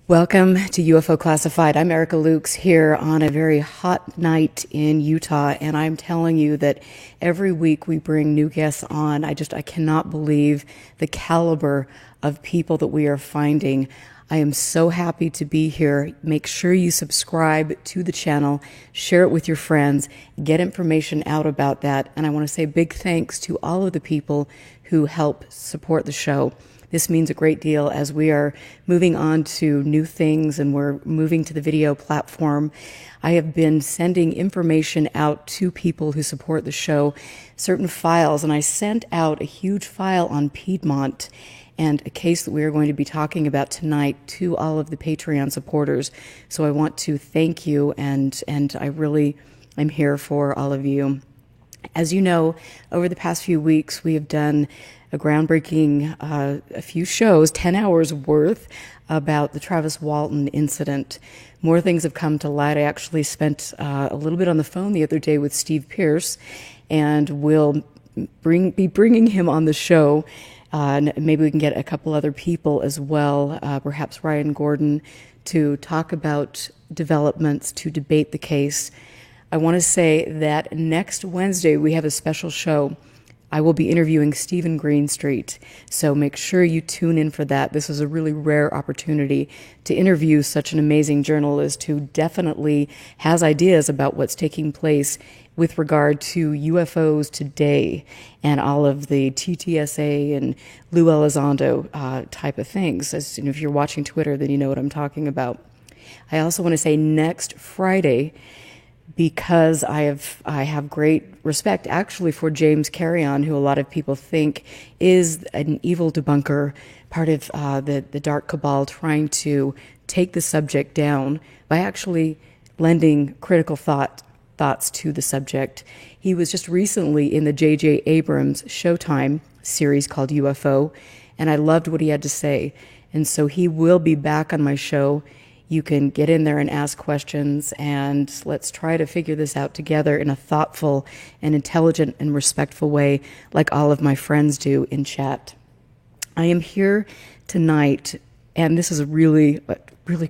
Welcome to UFO Classified. I'm Erica Lukes here on a very hot night in Utah, and I'm telling you that every week we bring new guests on. I cannot believe the caliber of people that we are finding. I am so happy to be here. Make sure you subscribe to the channel, share it with your friends, get information out about that. And I want to say big thanks to all of the people who help support the show. This means a great deal as we are moving on to new things and we're moving to the video platform. I have been sending information out to people who support the show, certain files, and I sent out a huge file on Piedmont and a case that we are going to be talking about tonight to all of the Patreon supporters. So I want to thank you, and I really am here for all of you. As you know, over the past few weeks, we have done a groundbreaking, a few shows, 10 hours worth, about the Travis Walton incident. More things have come to light. I actually spent a little bit on the phone the other day with Steve Pierce, and we'll be bringing him on the show. And maybe we can get a couple other people as well, perhaps Ryan Gordon, to talk about developments, to debate the case. I want to say that next Wednesday we have a special show. I will be interviewing Stephen Greenstreet, so make sure you tune in for that. This is a really rare opportunity to interview such an amazing journalist who definitely has ideas about what's taking place with regard to UFOs today and all of the TTSA and Lou Elizondo type of things. As, you know, if you're watching Twitter, then you know what I'm talking about. I also want to say next Friday, because I have great respect actually for James Carrion, who a lot of people think is an evil debunker, part of the dark cabal trying to take the subject down by actually lending critical thoughts to the subject. He was just recently in the J.J. Abrams Showtime series called UFO, and I loved what he had to say. And so he will be back on my show. You can get in there and ask questions, and let's try to figure this out together in a thoughtful and intelligent and respectful way, like all of my friends do in chat. I am here tonight, and this is really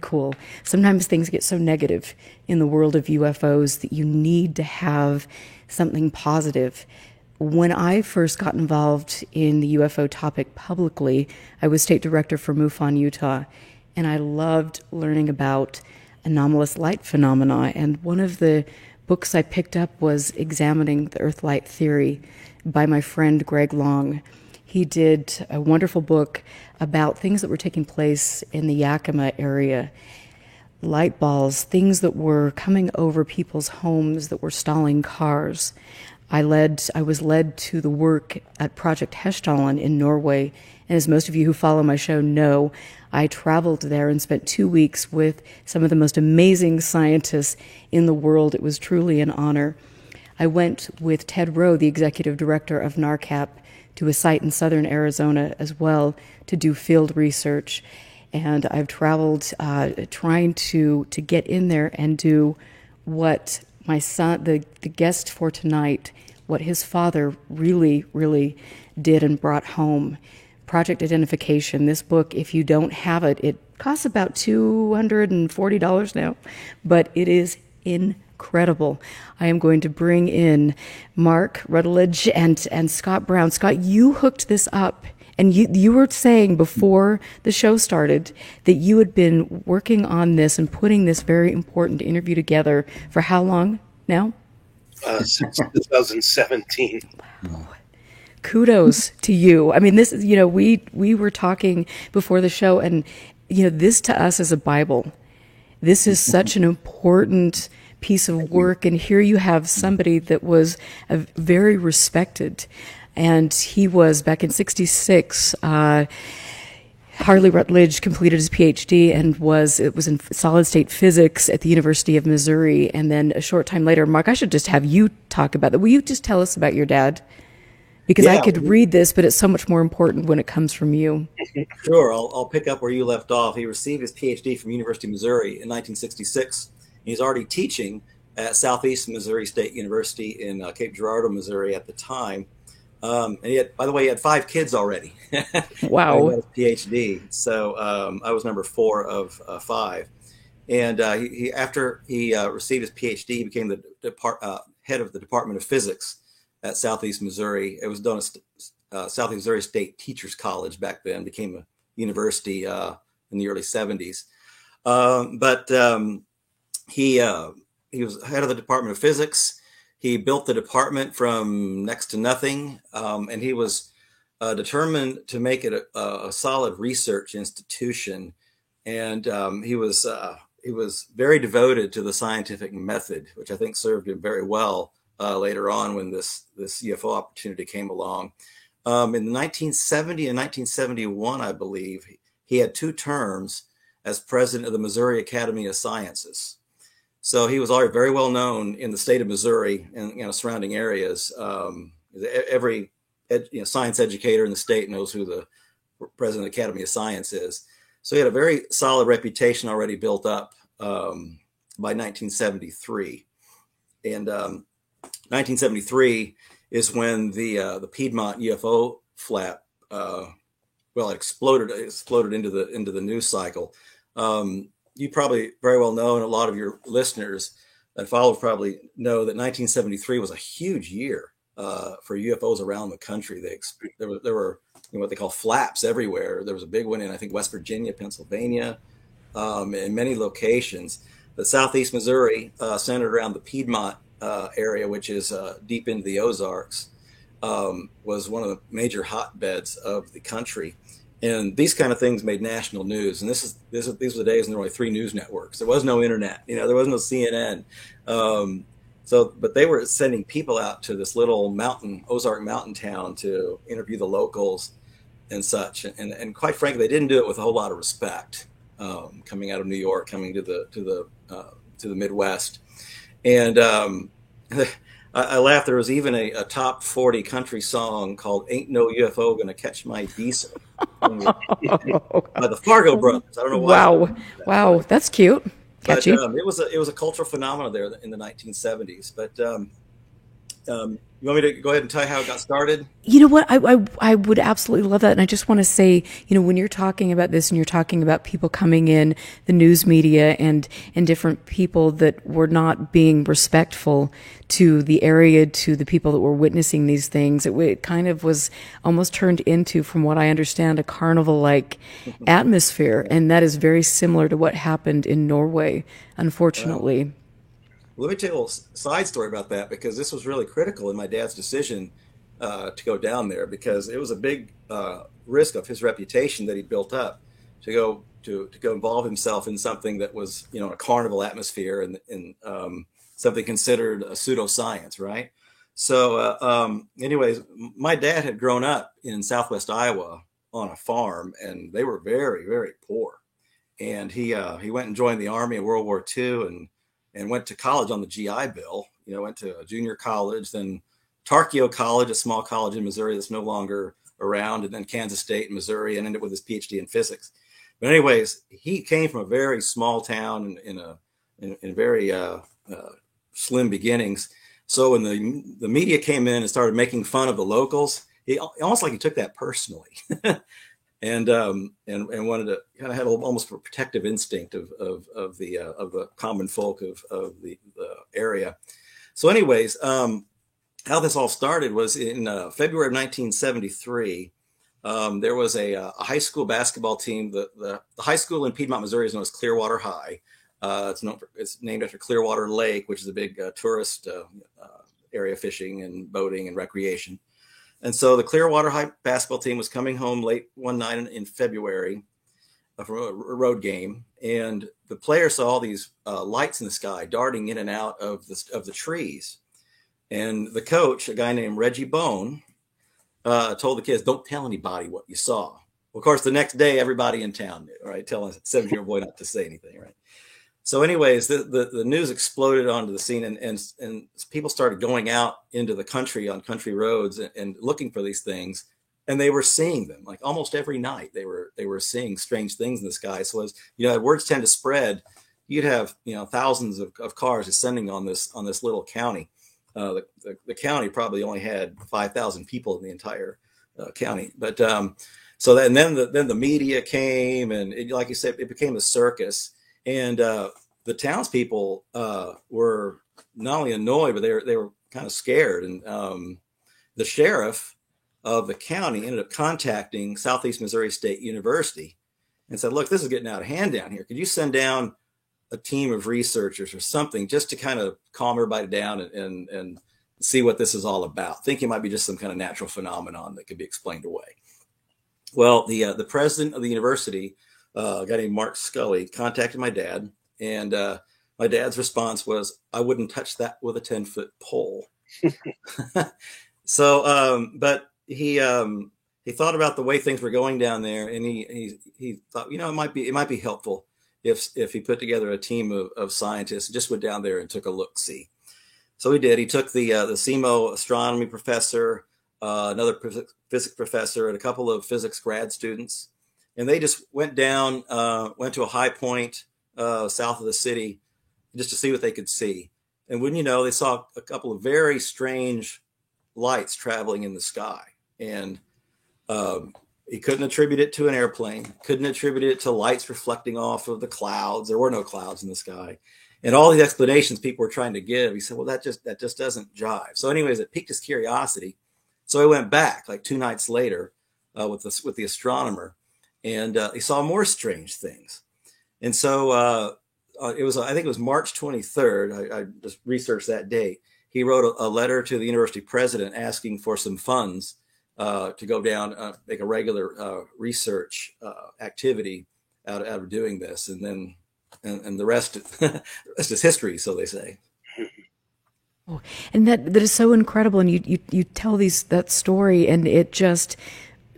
cool. Sometimes things get so negative in the world of UFOs that you need to have something positive. When I first got involved in the UFO topic publicly, I was state director for MUFON Utah. And I loved learning about anomalous light phenomena. And one of the books I picked up was Examining the Earth-Light Theory by my friend Greg Long. He did a wonderful book about things that were taking place in the Yakima area. Light balls, things that were coming over people's homes that were stalling cars. I was led to the work at Project Hessdalen in Norway. And as most of you who follow my show know, I traveled there and spent 2 weeks with some of the most amazing scientists in the world. It was truly an honor. I went with Ted Rowe, the executive director of NARCAP, to a site in southern Arizona as well to do field research. And I've traveled trying to get in there and do what my son, the guest for tonight, what his father really, really did and brought home. Project Identification. This book, if you don't have it, it costs about $240 now, but it is incredible. I am going to bring in Mark Rutledge and Scott Brown. Scott, you hooked this up, and you were saying before the show started that you had been working on this and putting this very important interview together for how long now? Since 2017. Wow. Kudos to you. I mean, this is, we were talking before the show, and, this to us is a Bible. This is such an important piece of work, and here you have somebody that was very respected, and he was, back in 1966, Harley Rutledge completed his PhD and it was in solid state physics at the University of Missouri, and then a short time later, Mark, I should just have you talk about that. Will you just tell us about your dad? Because I could read this, but it's so much more important when it comes from you. Sure. I'll pick up where you left off. He received his PhD from University of Missouri in 1966. He's already teaching at Southeast Missouri State University in Cape Girardeau, Missouri at the time. And he had, by the way, he had 5 kids already when he Wow. got his PhD. So I was number 4 of 5. And he after he received his PhD, he became the head of the Department of Physics at Southeast Missouri. It was done at Southeast Missouri State Teachers College back then, became a university in the early 70s. But he was head of the Department of Physics. He built the department from next to nothing, and he was determined to make it a solid research institution. And he was very devoted to the scientific method, which I think served him very well later on when this UFO opportunity came along. In 1970 and 1971, I believe, he had 2 terms as president of the Missouri Academy of Sciences. So he was already very well known in the state of Missouri and surrounding areas. Every science educator in the state knows who the president of the Academy of Science is. So he had a very solid reputation already built up by 1973. And 1973 is when the Piedmont UFO flap, it exploded into the news cycle. You probably very well know, and a lot of your listeners that follow probably know that 1973 was a huge year for UFOs around the country. There were what they call flaps everywhere. There was a big one in, I think, West Virginia, Pennsylvania, in many locations. But Southeast Missouri, centered around the Piedmont area, which is deep into the Ozarks, was one of the major hotbeds of the country. And these kind of things made national news. And these were the days when there were only 3 news networks. There was no internet. There was no CNN. But they were sending people out to this little Ozark mountain town to interview the locals and such. And quite frankly, they didn't do it with a whole lot of respect. Coming out of New York, coming to the Midwest, and I laughed. There was even a top 40 country song called "Ain't No UFO Gonna Catch My Diesel" by the Fargo Brothers. I don't know why. Wow, that's cute. Catchy. But it was a cultural phenomenon there in the 1970s. But you want me to go ahead and tell you how it got started? You know what? I would absolutely love that. And I just want to say, when you're talking about this and you're talking about people coming in, the news media and different people that were not being respectful to the area, to the people that were witnessing these things, it kind of was almost turned into, from what I understand, a carnival-like atmosphere. And that is very similar to what happened in Norway, unfortunately. Let me tell you a little side story about that, because this was really critical in my dad's decision to go down there, because it was a big risk of his reputation that he built up to go involve himself in something that was a carnival atmosphere and something considered a pseudoscience, right? So, anyways, my dad had grown up in Southwest Iowa on a farm, and they were very, very poor. And he went and joined the Army in World War II and went to college on the GI Bill. Went to a junior college, then Tarkio College, a small college in Missouri that's no longer around, and then Kansas State in Missouri, and ended with his PhD in physics. But anyways, he came from a very small town in very slim beginnings. So when the media came in and started making fun of the locals, he almost like he took that personally. And wanted to kind of had almost a protective instinct of the common folk of the area. So, anyways, how this all started was in February of 1973. There was a high school basketball team. The high school in Piedmont, Missouri, is known as Clearwater High. It's named after Clearwater Lake, which is a big tourist area, fishing and boating and recreation. And so the Clearwater High basketball team was coming home late one night in February from a road game, and the players saw all these lights in the sky darting in and out of the trees. And the coach, a guy named Reggie Bone, told the kids, "Don't tell anybody what you saw." Well, of course, the next day, everybody in town knew, right? Telling a 7-year-old boy not to say anything, right? So anyways, the news exploded onto the scene, and people started going out into the country on country roads and looking for these things, and they were seeing them like almost every night. They were seeing strange things in the sky. So as words tend to spread, you'd have thousands of cars descending on this little county. The county probably only had 5,000 people in the entire county. But so that, and then the media came, and like you said, it became a circus. And the townspeople were not only annoyed, but they were kind of scared. And the sheriff of the county ended up contacting Southeast Missouri State University and said, "Look, this is getting out of hand down here. Could you send down a team of researchers or something just to kind of calm everybody down and see what this is all about?" Thinking it might be just some kind of natural phenomenon that could be explained away. Well, the president of the university, a guy named Mark Scully, contacted my dad, and my dad's response was, "I wouldn't touch that with a 10-foot pole." So, but he thought about the way things were going down there, and he thought, it might be helpful if he put together a team of scientists, just went down there and took a look-see. So he did. He took the SEMO astronomy professor, another physics professor, and a couple of physics grad students, and they just went down, went to a high point south of the city, just to see what they could see. And wouldn't you know, they saw a couple of very strange lights traveling in the sky, and he couldn't attribute it to an airplane, couldn't attribute it to lights reflecting off of the clouds. There were no clouds in the sky. And all these explanations people were trying to give, he said, well, that just doesn't jive. So anyways, it piqued his curiosity. So he went back like 2 nights later with the astronomer, and he saw more strange things. And so I think it was March 23rd. I just researched that date. He wrote a letter to the university president asking for some funds to go down, make a regular research activity out of doing this. And then, and the rest is history, so they say. Oh, and that is so incredible. And you tell that story, and it just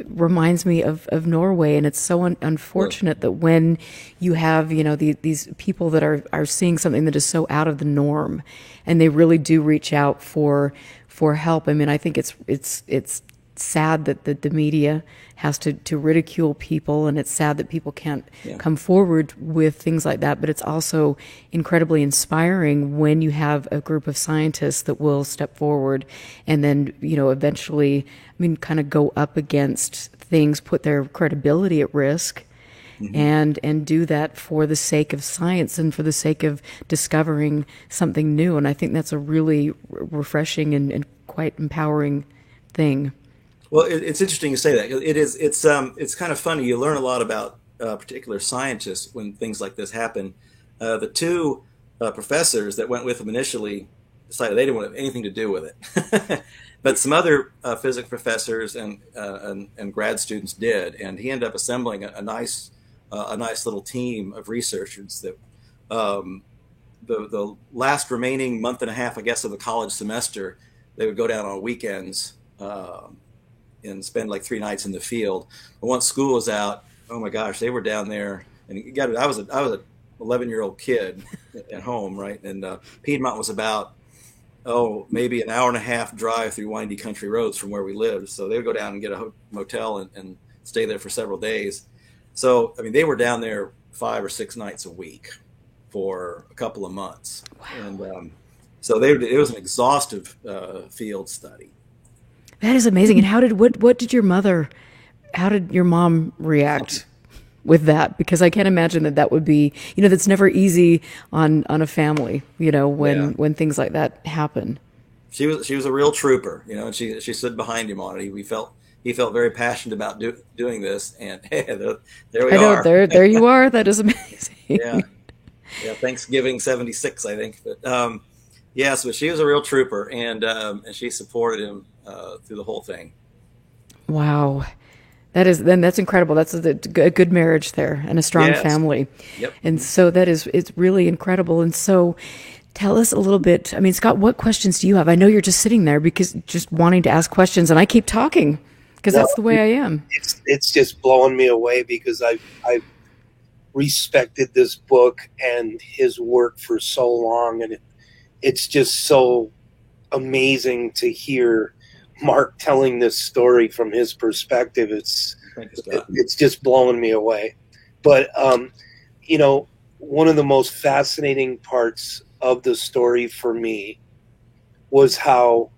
reminds me of Norway. And it's so unfortunate that when you have, these people that are seeing something that is so out of the norm, and they really do reach out for help. I mean, I think it's sad that the media has to ridicule people, and it's sad that people can't come forward with things like that. But it's also incredibly inspiring when you have a group of scientists that will step forward and then, eventually, kind of go up against things, put their credibility at risk, and do that for the sake of science and for the sake of discovering something new. And I think that's a really refreshing and quite empowering thing. Well, it's interesting you say that. It's kind of funny. You learn a lot about particular scientists when things like this happen. The 2 professors that went with him initially decided they didn't want to have anything to do with it, but some other physics professors and grad students did, and he ended up assembling a nice little team of researchers that the last remaining month and a half, I guess, of the college semester, they would go down on weekends. And spend like 3 nights in the field. But once school was out, oh my gosh, they were down there. And I was an 11-year-old kid at home, right? And Piedmont was about maybe an hour and a half drive through windy country roads from where we lived. So they would go down and get a motel and stay there for several days. So they were down there 5 or 6 nights a week for a couple of months. Wow. And so it was an exhaustive field study. That is amazing. And what did your mom react with that? Because I can't imagine that would be, that's never easy on a family, when things like that happen. She was a real trooper, and she stood behind him on it. He felt very passionate about doing this, and hey, there we are. There you are. That is amazing. Yeah. Thanksgiving '76, I think. But yes, but she was a real trooper, and she supported him through the whole thing. Wow. That's incredible. That's a good marriage there and a strong family. Yep. And so it's really incredible. And so tell us a little bit, Scott, what questions do you have? I know you're just sitting there because just wanting to ask questions, and I keep talking because that's the way I am. It's just blowing me away because I've respected this book and his work for so long, and it's just so amazing to hear Mark telling this story from his perspective. It's just blowing me away. But one of the most fascinating parts of the story for me was how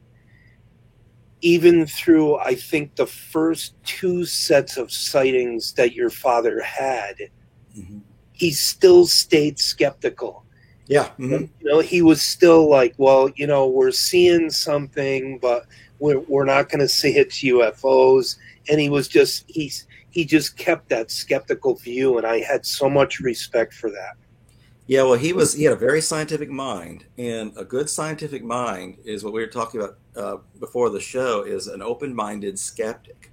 even through, I think, the first two sets of sightings that your father had, he still stayed skeptical. Yeah. Mm-hmm. He was still like, well, we're seeing something, but we're not going to say it's UFOs. And he just kept that skeptical view, and I had so much respect for that. Yeah, well, he had a very scientific mind, and a good scientific mind is what we were talking about before the show, is an open-minded skeptic.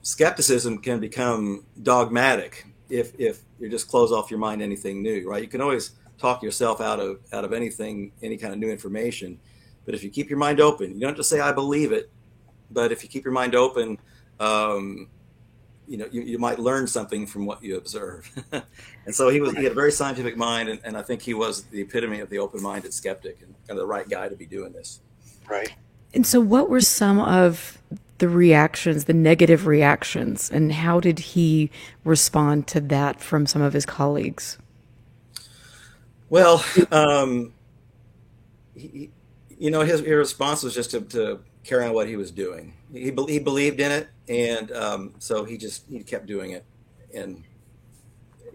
Skepticism can become dogmatic if you just close off your mind to anything new, right? You can always talk yourself out of anything, any kind of new information, but if you keep your mind open, you don't just say I believe it, but if you keep your mind open, you might learn something from what you observe. And so he had a very scientific mind, and I think he was the epitome of the open-minded skeptic and kind of the right guy to be doing this. Right. And so what were some of the reactions, the negative reactions, and how did he respond to that from some of his colleagues? Well, his response was just to carry on what he was doing. He believed in it, and so he kept doing it, and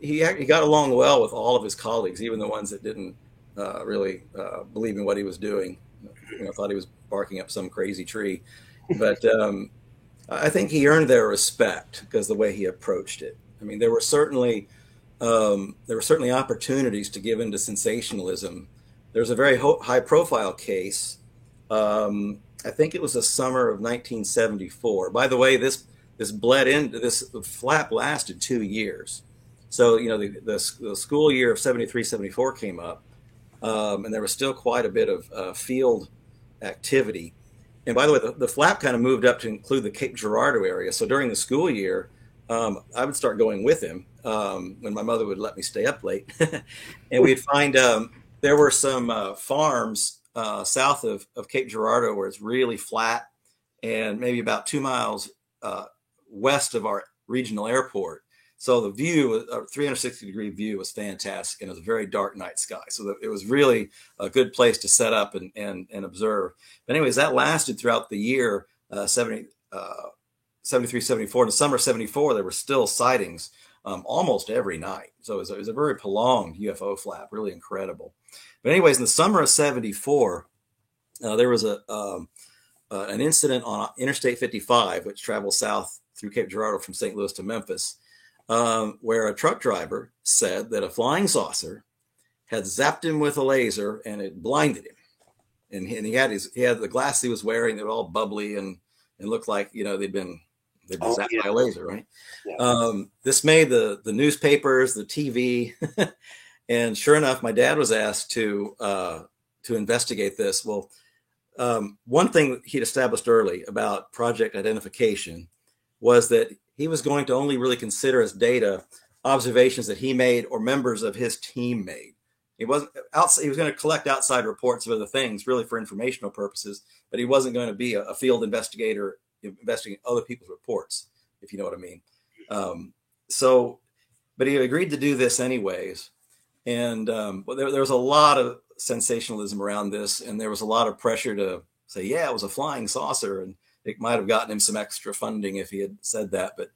he got along well with all of his colleagues, even the ones that didn't really believe in what he was doing. Thought he was barking up some crazy tree, but I think he earned their respect because the way he approached it. I mean, there were certainly opportunities to give into sensationalism. There's a very high-profile case. I think it was the summer of 1974. By the way, this flap lasted 2 years. So, the school year of 73, 74 came up, and there was still quite a bit of field activity. And by the way, the flap kind of moved up to include the Cape Girardeau area. So during the school year, I would start going with him when my mother would let me stay up late. And we'd find there were some farms south of Cape Girardeau where it's really flat, and maybe about 2 miles west of our regional airport. So the view, a 360-degree view, was fantastic, and it was a very dark night sky. So it was really a good place to set up and observe. But anyways, that lasted throughout the year 73, 74. In the summer of 74, there were still sightings almost every night. So it was a very prolonged UFO flap, really incredible. But anyways, in the summer of 74, there was an incident on Interstate 55, which travels south through Cape Girardeau from St. Louis to Memphis, where a truck driver said that a flying saucer had zapped him with a laser and it blinded him. And he had the glasses he was wearing, they were all bubbly and looked like, they'd been zapped by a laser, right? Yeah. This made the newspapers, the TV, and sure enough, my dad was asked to investigate this. Well, one thing he'd established early about project identification was that he was going to only really consider as data observations that he made or members of his team made. He was going to collect outside reports of other things, really for informational purposes, but he wasn't going to be a field investigator investigating other people's reports, if you know what I mean. But he agreed to do this anyways. And there was a lot of sensationalism around this, and there was a lot of pressure to say, yeah, it was a flying saucer, and it might have gotten him some extra funding if he had said that. But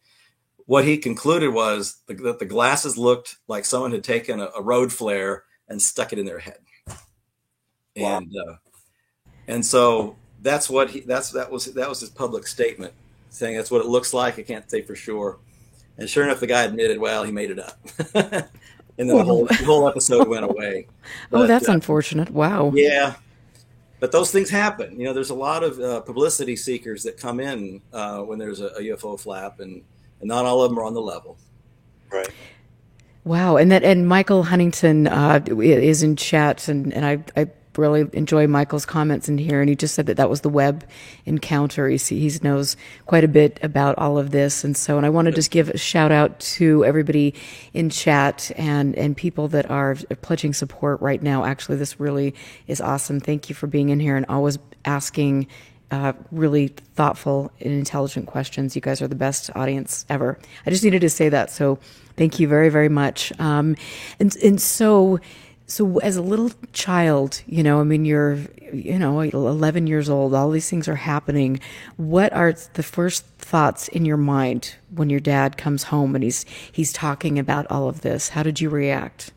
what he concluded was that the glasses looked like someone had taken a road flare and stuck it in their head. Wow. And so that was his public statement, saying that's what it looks like. I can't say for sure. And sure enough, the guy admitted, well, he made it up. And then the whole episode went away. But, that's unfortunate. Wow. Yeah. But those things happen. There's a lot of publicity seekers that come in when there's a UFO flap, and not all of them are on the level. Right. Wow. And Michael Huntington is in chat, and I really enjoy Michael's comments in here. And he just said that was the Webb encounter. He knows quite a bit about all of this. And I want to just give a shout out to everybody in chat and people that are pledging support right now. Actually, this really is awesome. Thank you for being in here and always asking really thoughtful and intelligent questions. You guys are the best audience ever. I just needed to say that. So thank you very, very much. And so So as a little child, I mean, you're, 11 years old, all these things are happening. What are the first thoughts in your mind when your dad comes home and he's talking about all of this? How did you react?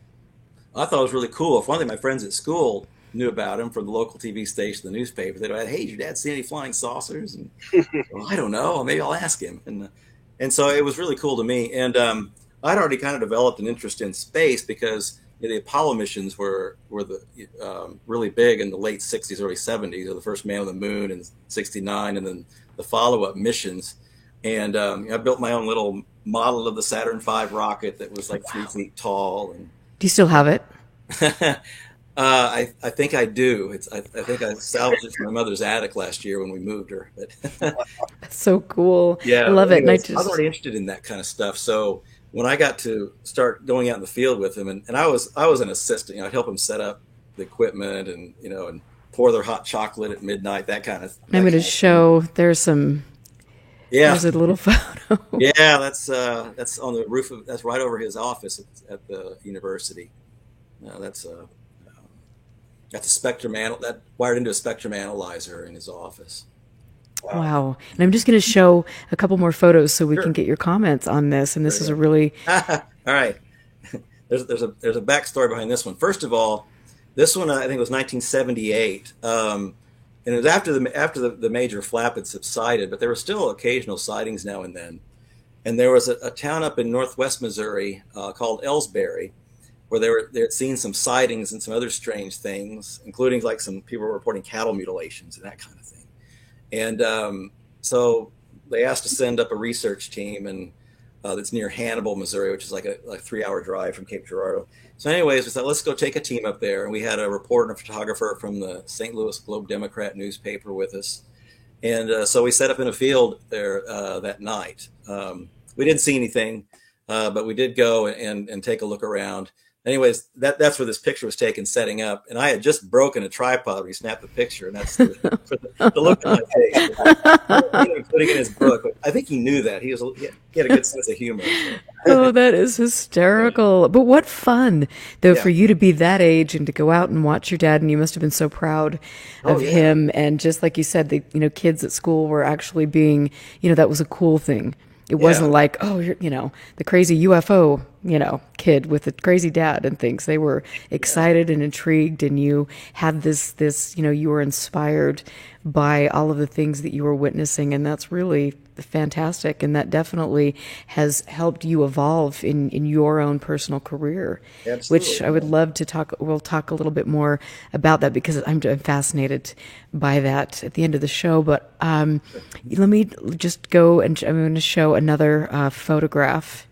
I thought it was really cool. If one thing my friends at school knew about him from the local TV station, the newspaper, they'd go, "Hey, did your dad see any flying saucers?" And well, I don't know. Maybe I'll ask him. And so it was really cool to me. And I'd already kind of developed an interest in space because the Apollo missions were really big in the late '60s, early '70s. The first man on the moon in '69, and then the follow-up missions. And I built my own little model of the Saturn V rocket that was like 3 feet tall. And Do you still have it? I think I do. I think I salvaged it from my mother's attic last year when we moved her. But That's so cool. yeah, I love it. And anyways, I was already interested in that kind of stuff. So when I got to start going out in the field with him, and I was an assistant, I'd help him set up the equipment and and pour their hot chocolate at midnight, that kind of. I'm going to show, there's Yeah, a little photo. yeah, that's on the roof of that's right over his office at the university. That's a spectrum that wired into a spectrum analyzer in his office. Wow. And I'm just going to show a couple more photos so we Sure. can get your comments on this. And this is a Very really, All right. There's a backstory behind this one. First of all, this one I think was 1978, and it was after the major flap had subsided, but there were still occasional sightings now and then. And there was a town up in northwest Missouri called Ellsbury, where they had seen some sightings and some other strange things, including like some people were reporting cattle mutilations and that kind of thing. And so they asked to send up a research team, and that's near Hannibal, Missouri, which is like a 3-hour drive from Cape Girardeau. So anyways, we thought, let's go take a team up there. And we had a reporter and a photographer from the St. Louis Globe-Democrat newspaper with us. And so we set up in a field there that night. We didn't see anything, but we did go and take a look around. Anyways, that's where this picture was taken setting up. And I had just broken a tripod when he snapped the picture. And that's for the look on my face. Putting in his book. But I think he knew that. He had a good sense of humor. oh, that is hysterical. But what fun, though, Yeah. for you to be that age and to go out and watch your dad. And you must have been so proud of Yeah. him. And just like you said, the kids at school were actually being, that was a cool thing. It wasn't like, oh, you're, the crazy UFO, kid with a crazy dad and things. They were excited and intrigued, and you had this, you were inspired by all of the things that you were witnessing, and that's really fantastic. And that definitely has helped you evolve in your own personal career, Absolutely. which I would love to talk. We'll talk a little bit more about that because I'm fascinated by that at the end of the show. But let me just go, and I'm going to show another photograph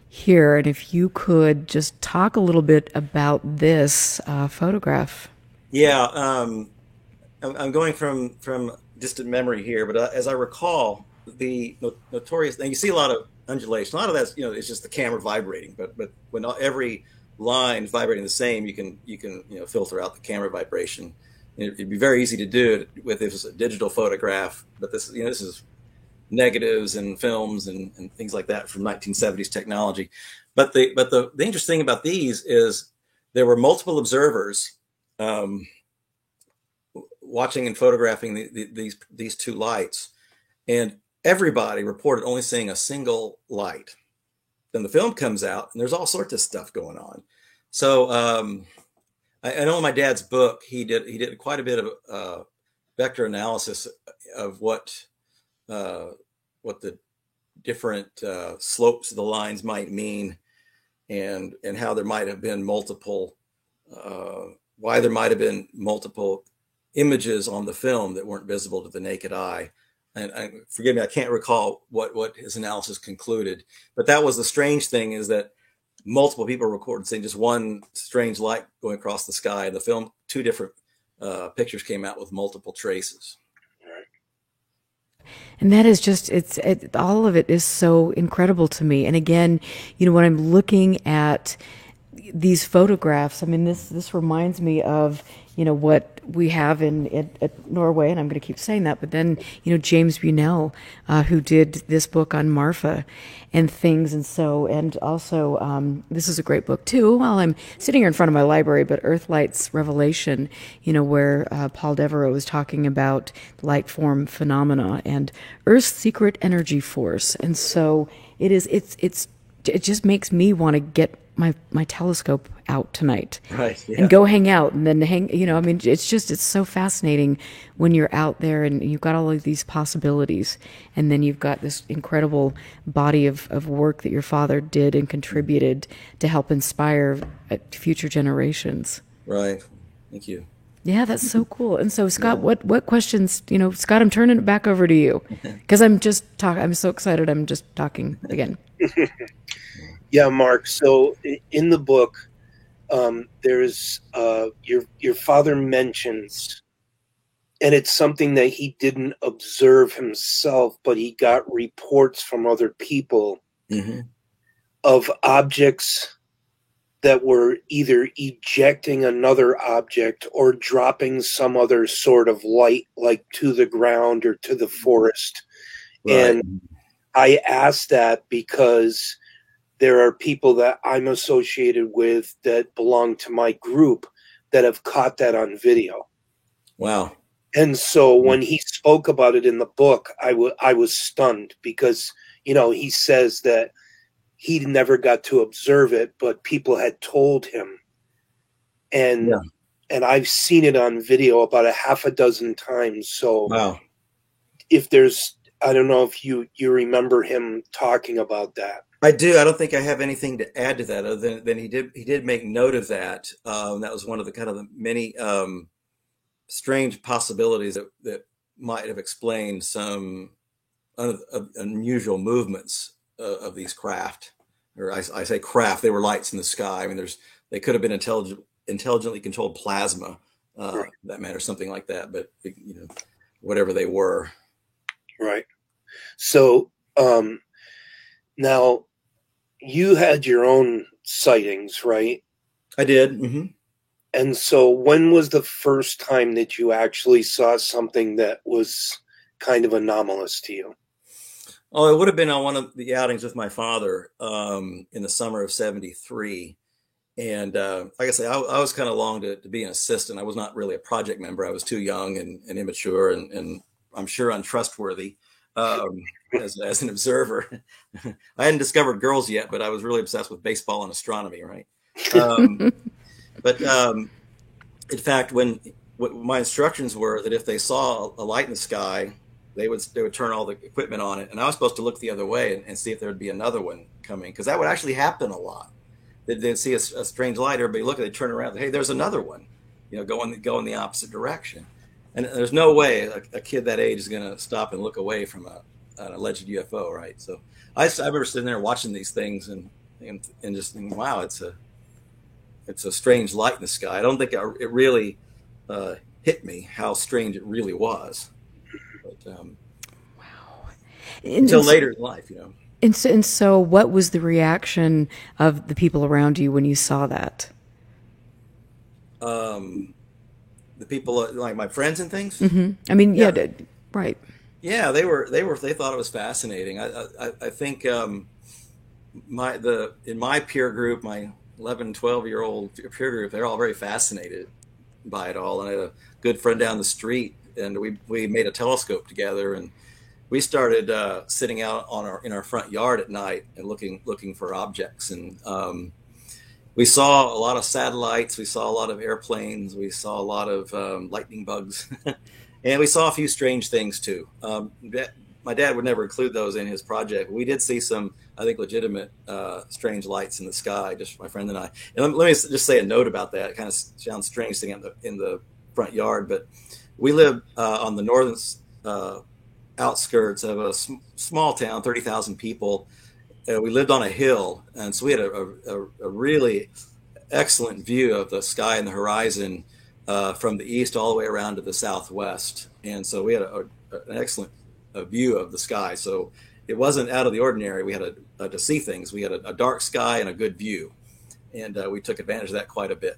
here. And if you could just talk a little bit about this photograph. Yeah, I'm going from distant memory here, but as I recall, the notorious. And you see a lot of undulation. A lot of that's it's just the camera vibrating. But when every line is vibrating the same, you can filter out the camera vibration. It'd be very easy to do it if it was a digital photograph. But this is negatives and films and things like that from 1970s technology. But the interesting thing about these is there were multiple observers watching and photographing these two lights, and everybody reported only seeing a single light. Then the film comes out, and there's all sorts of stuff going on. So I know in my dad's book he did quite a bit of vector analysis of what the different slopes of the lines might mean, and how there might have been multiple why there might have been multiple images on the film that weren't visible to the naked eye. And forgive me, I can't recall what his analysis concluded, but that was the strange thing, is that multiple people recorded seeing just one strange light going across the sky. In the film, two different pictures came out with multiple traces. And that is just, all of it is so incredible to me. And again, when I'm looking at these photographs, I mean, this reminds me of, what we have at Norway, and I'm going to keep saying that, but then, James Bunnell, who did this book on Marfa and things. And also, this is a great book too, while I'm sitting here in front of my library, but Earthlight's Revelation, where Paul Devereaux was talking about light form phenomena and Earth's secret energy force. And so it just makes me want to get my telescope out tonight, right? Yeah. And go hang out and then hang. I mean, it's so fascinating when you're out there and you've got all of these possibilities, and then you've got this incredible body of work that your father did and contributed to help inspire future generations. Right. Thank you. Yeah, that's so cool. And so, Scott, what questions? Scott, I'm turning it back over to you because I'm just talking. I'm so excited. I'm just talking again. Yeah, Mark. So in the book, there's your father mentions, and it's something that he didn't observe himself, but he got reports from other people of objects that were either ejecting another object or dropping some other sort of light, like to the ground or to the forest. Right. And I asked that because there are people that I'm associated with that belong to my group that have caught that on video. Wow. And so when he spoke about it in the book, I was stunned because, he says that he never got to observe it, but people had told him. And I've seen it on video about a half a dozen times. So wow. If there's, I don't know if you remember him talking about that. I do. I don't think I have anything to add to that other than he did make note of that. That was one of the kind of the many strange possibilities that might have explained some unusual movements of these craft. Or I say craft, they were lights in the sky. I mean, they could have been intelligently controlled plasma, right. that matter, something like that. But whatever they were. Right. So now, you had your own sightings, right? I did. Mm-hmm. And so when was the first time that you actually saw something that was kind of anomalous to you? Oh, it would have been on one of the outings with my father in the summer of '73. And like I say, I was kind of long to be an assistant. I was not really a project member. I was too young and immature and I'm sure untrustworthy. As an observer. I hadn't discovered girls yet, but I was really obsessed with baseball and astronomy, right? But in fact, what my instructions were that if they saw a light in the sky, they would turn all the equipment on it, and I was supposed to look the other way and see if there would be another one coming, because that would actually happen a lot. They'd see a strange light, everybody look, they'd turn around, hey, there's another one, go in the opposite direction. And there's no way a kid that age is going to stop and look away from an alleged UFO, right? So I remember sitting there watching these things and just thinking, wow, it's a strange light in the sky. I don't think it really hit me how strange it really was. But, wow. Until later in life, And so what was the reaction of the people around you when you saw that? The people like my friends and things. Mm-hmm. I mean, right. Yeah, they thought it was fascinating. I think in my peer group, my 11, 12-year-old peer group, they're all very fascinated by it all. And I had a good friend down the street, and we made a telescope together, and we started sitting out in our front yard at night and looking for objects. And we saw a lot of satellites, we saw a lot of airplanes, we saw a lot of lightning bugs, and we saw a few strange things too. My dad would never include those in his project. We did see some, I think, legitimate strange lights in the sky, just my friend and I. And let me just say a note about that. It kind of sounds strange thing in the front yard, but we live on the northern outskirts of a small town, 30,000 people. We lived on a hill, and so we had a really excellent view of the sky and the horizon from the east all the way around to the southwest. And so we had an excellent view of the sky. So it wasn't out of the ordinary. We had to see things. We had a dark sky and a good view. and we took advantage of that quite a bit.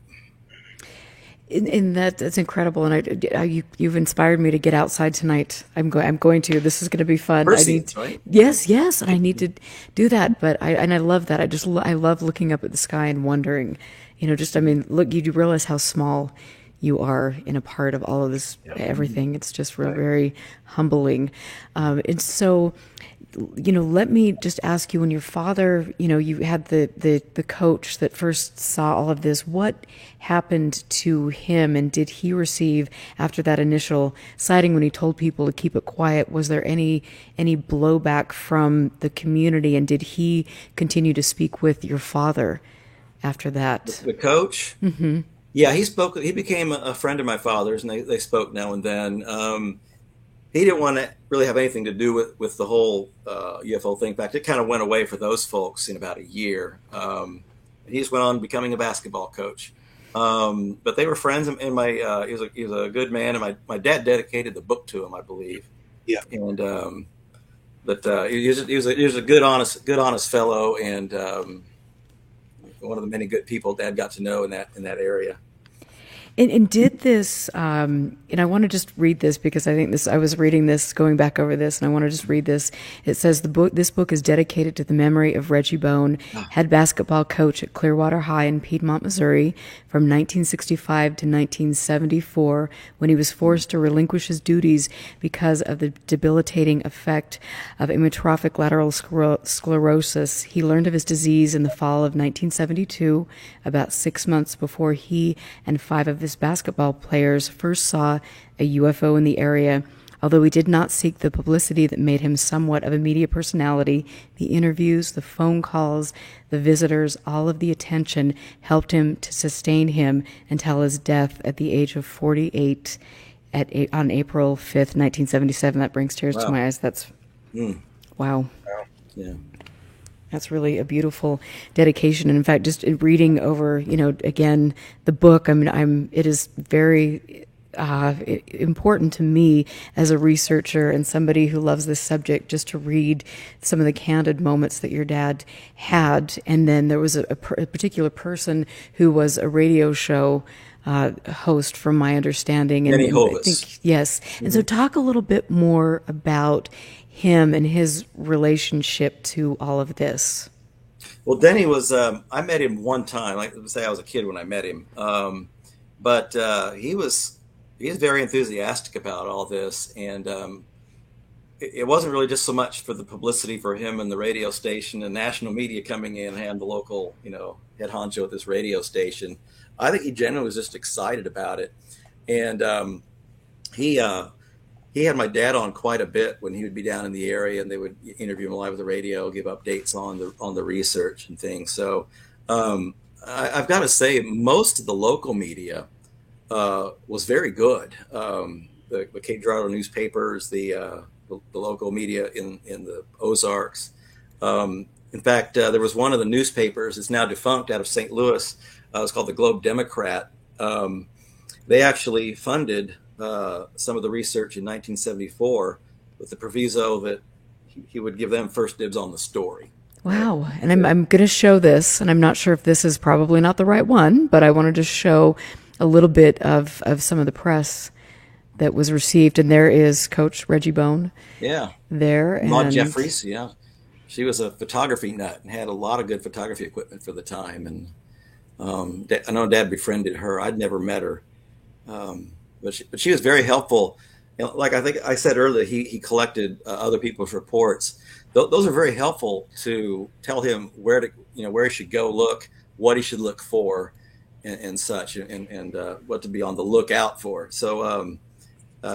And that's incredible, and you've inspired me to get outside tonight. I'm going to. This is going to be fun. Perseus, right? Yes, and I need to do that. But I love that. I love looking up at the sky and wondering, look, you do realize how small you are in a part of all of this, everything. It's just very humbling, and so. Let me just ask you, when your father, you had the coach that first saw all of this, what happened to him, and did he receive, after that initial sighting when he told people to keep it quiet, was there any blowback from the community, and did he continue to speak with your father after that? The coach? Mm-hmm. Yeah, he became a friend of my father's, and they spoke now and then. He didn't want to really have anything to do with the whole UFO thing. In fact, it kind of went away for those folks in about a year. He just went on becoming a basketball coach. But they were friends, and he was a good man. And my dad dedicated the book to him, I believe. Yeah. And he was a good honest fellow, and one of the many good people Dad got to know in that area. And did this, and I want to just read this because I think I was reading this, going back over this, and I want to just read this. It says, this book is dedicated to the memory of Reggie Bone, head basketball coach at Clearwater High in Piedmont, Missouri, from 1965 to 1974, when he was forced to relinquish his duties because of the debilitating effect of amyotrophic lateral sclerosis. He learned of his disease in the fall of 1972, about 6 months before he and 5 of his basketball players first saw a UFO in the area. Although he did not seek the publicity that made him somewhat of a media personality, the interviews, the phone calls, the visitors, all of the attention helped him to sustain him until his death at the age of 48 on April 5th, 1977. That brings tears to my eyes. That's wow. Yeah. That's really a beautiful dedication. And in fact, just in reading over, again, the book, it is very important to me as a researcher and somebody who loves this subject, just to read some of the candid moments that your dad had. And then there was a particular person who was a radio show host, from my understanding. Benny And Hovis. I think, yes. Mm-hmm. And so talk a little bit more about him and his relationship to all of this. Well, Denny was, I met him one time. Like, let's say I was a kid when I met him. But he was very enthusiastic about all this. And it wasn't really just so much for the publicity for him and the radio station and national media coming in and the local, head honcho at this radio station. I think he genuinely was just excited about it. And he had my dad on quite a bit when he would be down in the area, and they would interview him live with the radio, give updates on the research and things. So I've got to say, most of the local media was very good. The Cape Girardeau newspapers, the local media in the Ozarks. In fact, there was one of the newspapers, it's now defunct, out of St. Louis. It's called the Globe Democrat. They actually funded some of the research in 1974 with the proviso that he would give them first dibs on the story. Wow. And I'm going to show this, and I'm not sure if this is probably not the right one, but I wanted to show a little bit of some of the press that was received. And there is Coach Reggie Bone. Yeah. There. Maud Jeffries, yeah. She was a photography nut and had a lot of good photography equipment for the time. And I know Dad befriended her. I'd never met her. But she was very helpful. Like I think I said earlier, he collected other people's reports. Those are very helpful to tell him where he should go look, what he should look for, and such, and what to be on the lookout for. So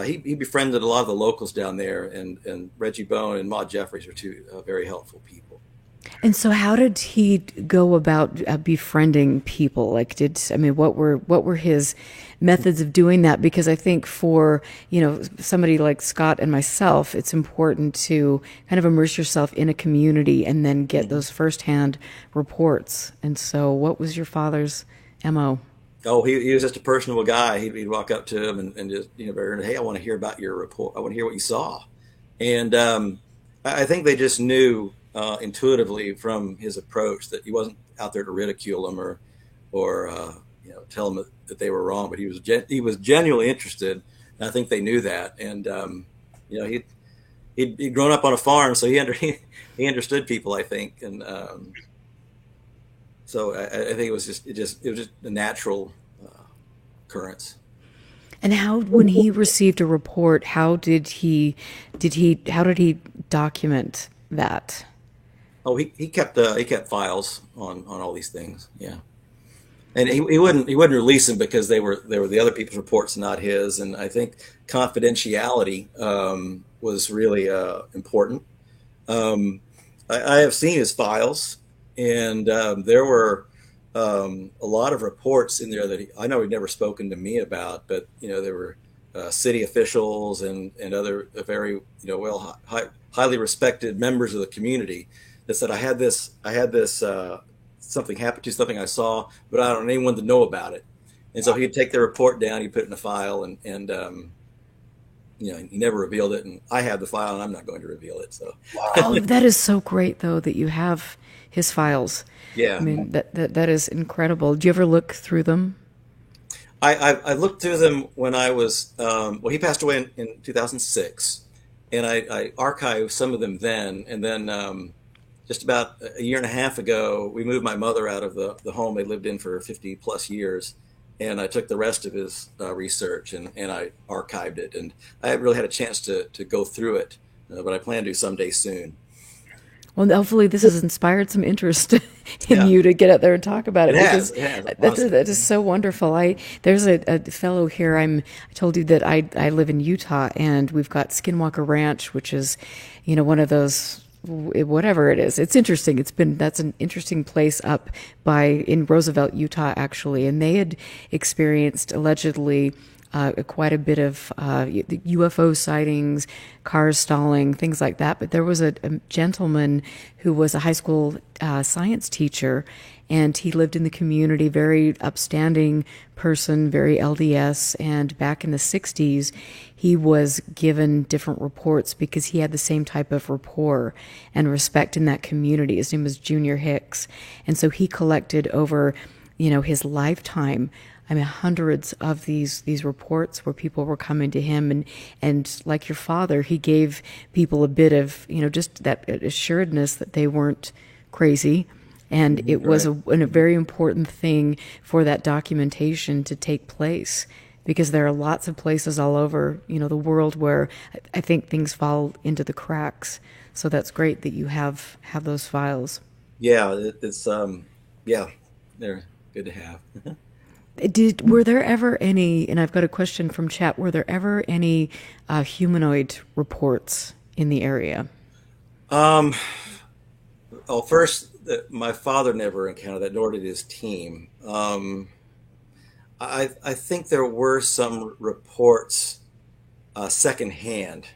he befriended a lot of the locals down there, and Reggie Bone and Maud Jeffries are two very helpful people. And so how did he go about befriending people? What were his methods of doing that? Because I think for, somebody like Scott and myself, it's important to kind of immerse yourself in a community and then get those firsthand reports. And so what was your father's MO? Oh, he was just a personable guy. He'd walk up to him and just, hey, I want to hear about your report. I want to hear what you saw. And I think they just knew intuitively from his approach that he wasn't out there to ridicule him or tell them that they were wrong. But he was genuinely interested, and I think they knew that. And he'd grown up on a farm, so he understood people, I think. And so I think it was just a natural occurrence. And when he received a report, how did he document that? Oh, he kept files on all these things. Yeah. And he wouldn't release them because they were the other people's reports, not his. And I think confidentiality was really important. I have seen his files, and there were a lot of reports in there that I know he'd never spoken to me about, but there were city officials and other very highly respected members of the community that said I had this something happened to something I saw, but I don't want anyone to know about it. And so he'd take the report down, he'd put it in a file, and he never revealed it. And I have the file, and I'm not going to reveal it. So, oh, that is so great, though, that you have his files. Yeah, I mean that is incredible. Do you ever look through them? I looked through them when I was he passed away in 2006, and I archived some of them then, and then. Just about a year and a half ago, we moved my mother out of the home they lived in for 50 plus years. And I took the rest of his research and I archived it. And I haven't really had a chance to go through it, but I plan to someday soon. Well, hopefully this has inspired some interest in you to get out there and talk about it. It has. That is so wonderful. There's a fellow here. I told you that I live in Utah, and we've got Skinwalker Ranch, which is, one of those, whatever it is. It's interesting. That's an interesting place up in Roosevelt, Utah, actually. And they had experienced allegedly quite a bit of UFO sightings, cars stalling, things like that. But there was a gentleman who was a high school science teacher, and he lived in the community, very upstanding person, very LDS. And back in the 60s, he was given different reports because he had the same type of rapport and respect in that community. His name was Junior Hicks. And so he collected over, his lifetime, hundreds of these reports where people were coming to him, and like your father, he gave people a bit of, just that assuredness that they weren't crazy. And it was a very important thing for that documentation to take place, because there are lots of places all over, the world where I think things fall into the cracks. So that's great that you have those files. Yeah, it's they're good to have. Were there ever any, and I've got a question from chat, were there ever any humanoid reports in the area? First, my father never encountered that, nor did his team. I think there were some reports secondhand,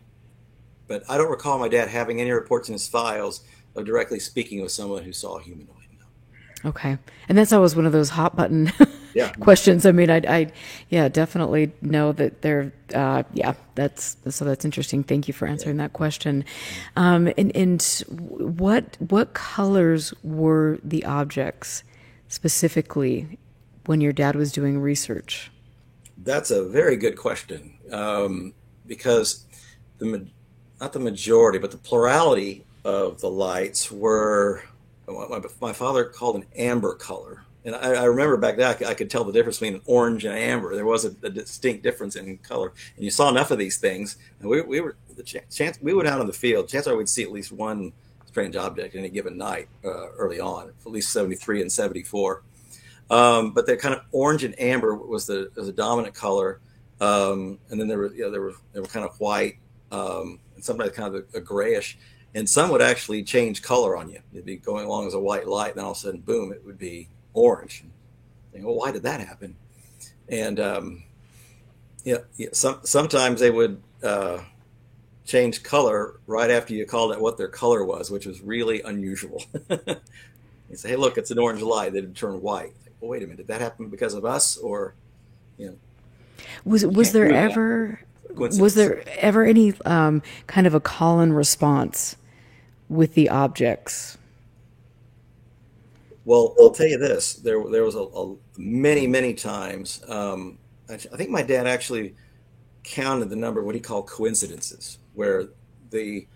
but I don't recall my dad having any reports in his files of directly speaking with someone who saw a humanoid. No. Okay, and that's always one of those hot button questions. I mean, I definitely know that they're that's interesting. Thank you for answering that question. And what colors were the objects specifically when your dad was doing research? That's a very good question, because not the majority, but the plurality of the lights were what my father called an amber color. And I remember back then I could tell the difference between orange and amber. There was a distinct difference in color, and you saw enough of these things. And we went out on the field. Chances are we'd see at least one strange object any given night early on, at least 73 and 74. But they're kind of orange and amber was the dominant color, and then they were kind of white, and sometimes kind of a grayish, and some would actually change color on you. It'd be going along as a white light, and then all of a sudden, boom, it would be orange. And think, well, why did that happen? And sometimes they would change color right after you called it what their color was, which was really unusual. You say, hey, look, it's an orange light. They would turn white. Well, wait a minute, did that happen because of us, or was there ever any kind of a call and response with the objects? Well, I'll tell you this. There was many times. I think my dad actually counted the number of what he called coincidences, where the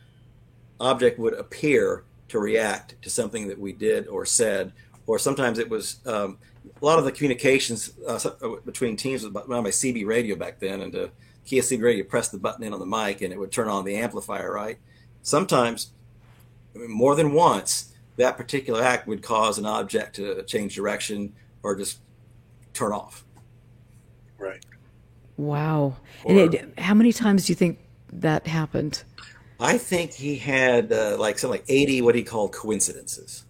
object would appear to react to something that we did or said, or sometimes it was a lot of the communications between teams was run by CB radio back then, and to key a CB radio, you press the button in on the mic and it would turn on the amplifier, right? Sometimes, I mean, more than once, that particular act would cause an object to change direction or just turn off. Right. Wow. Or How many times do you think that happened? I think he had like something like 80 what he called coincidences.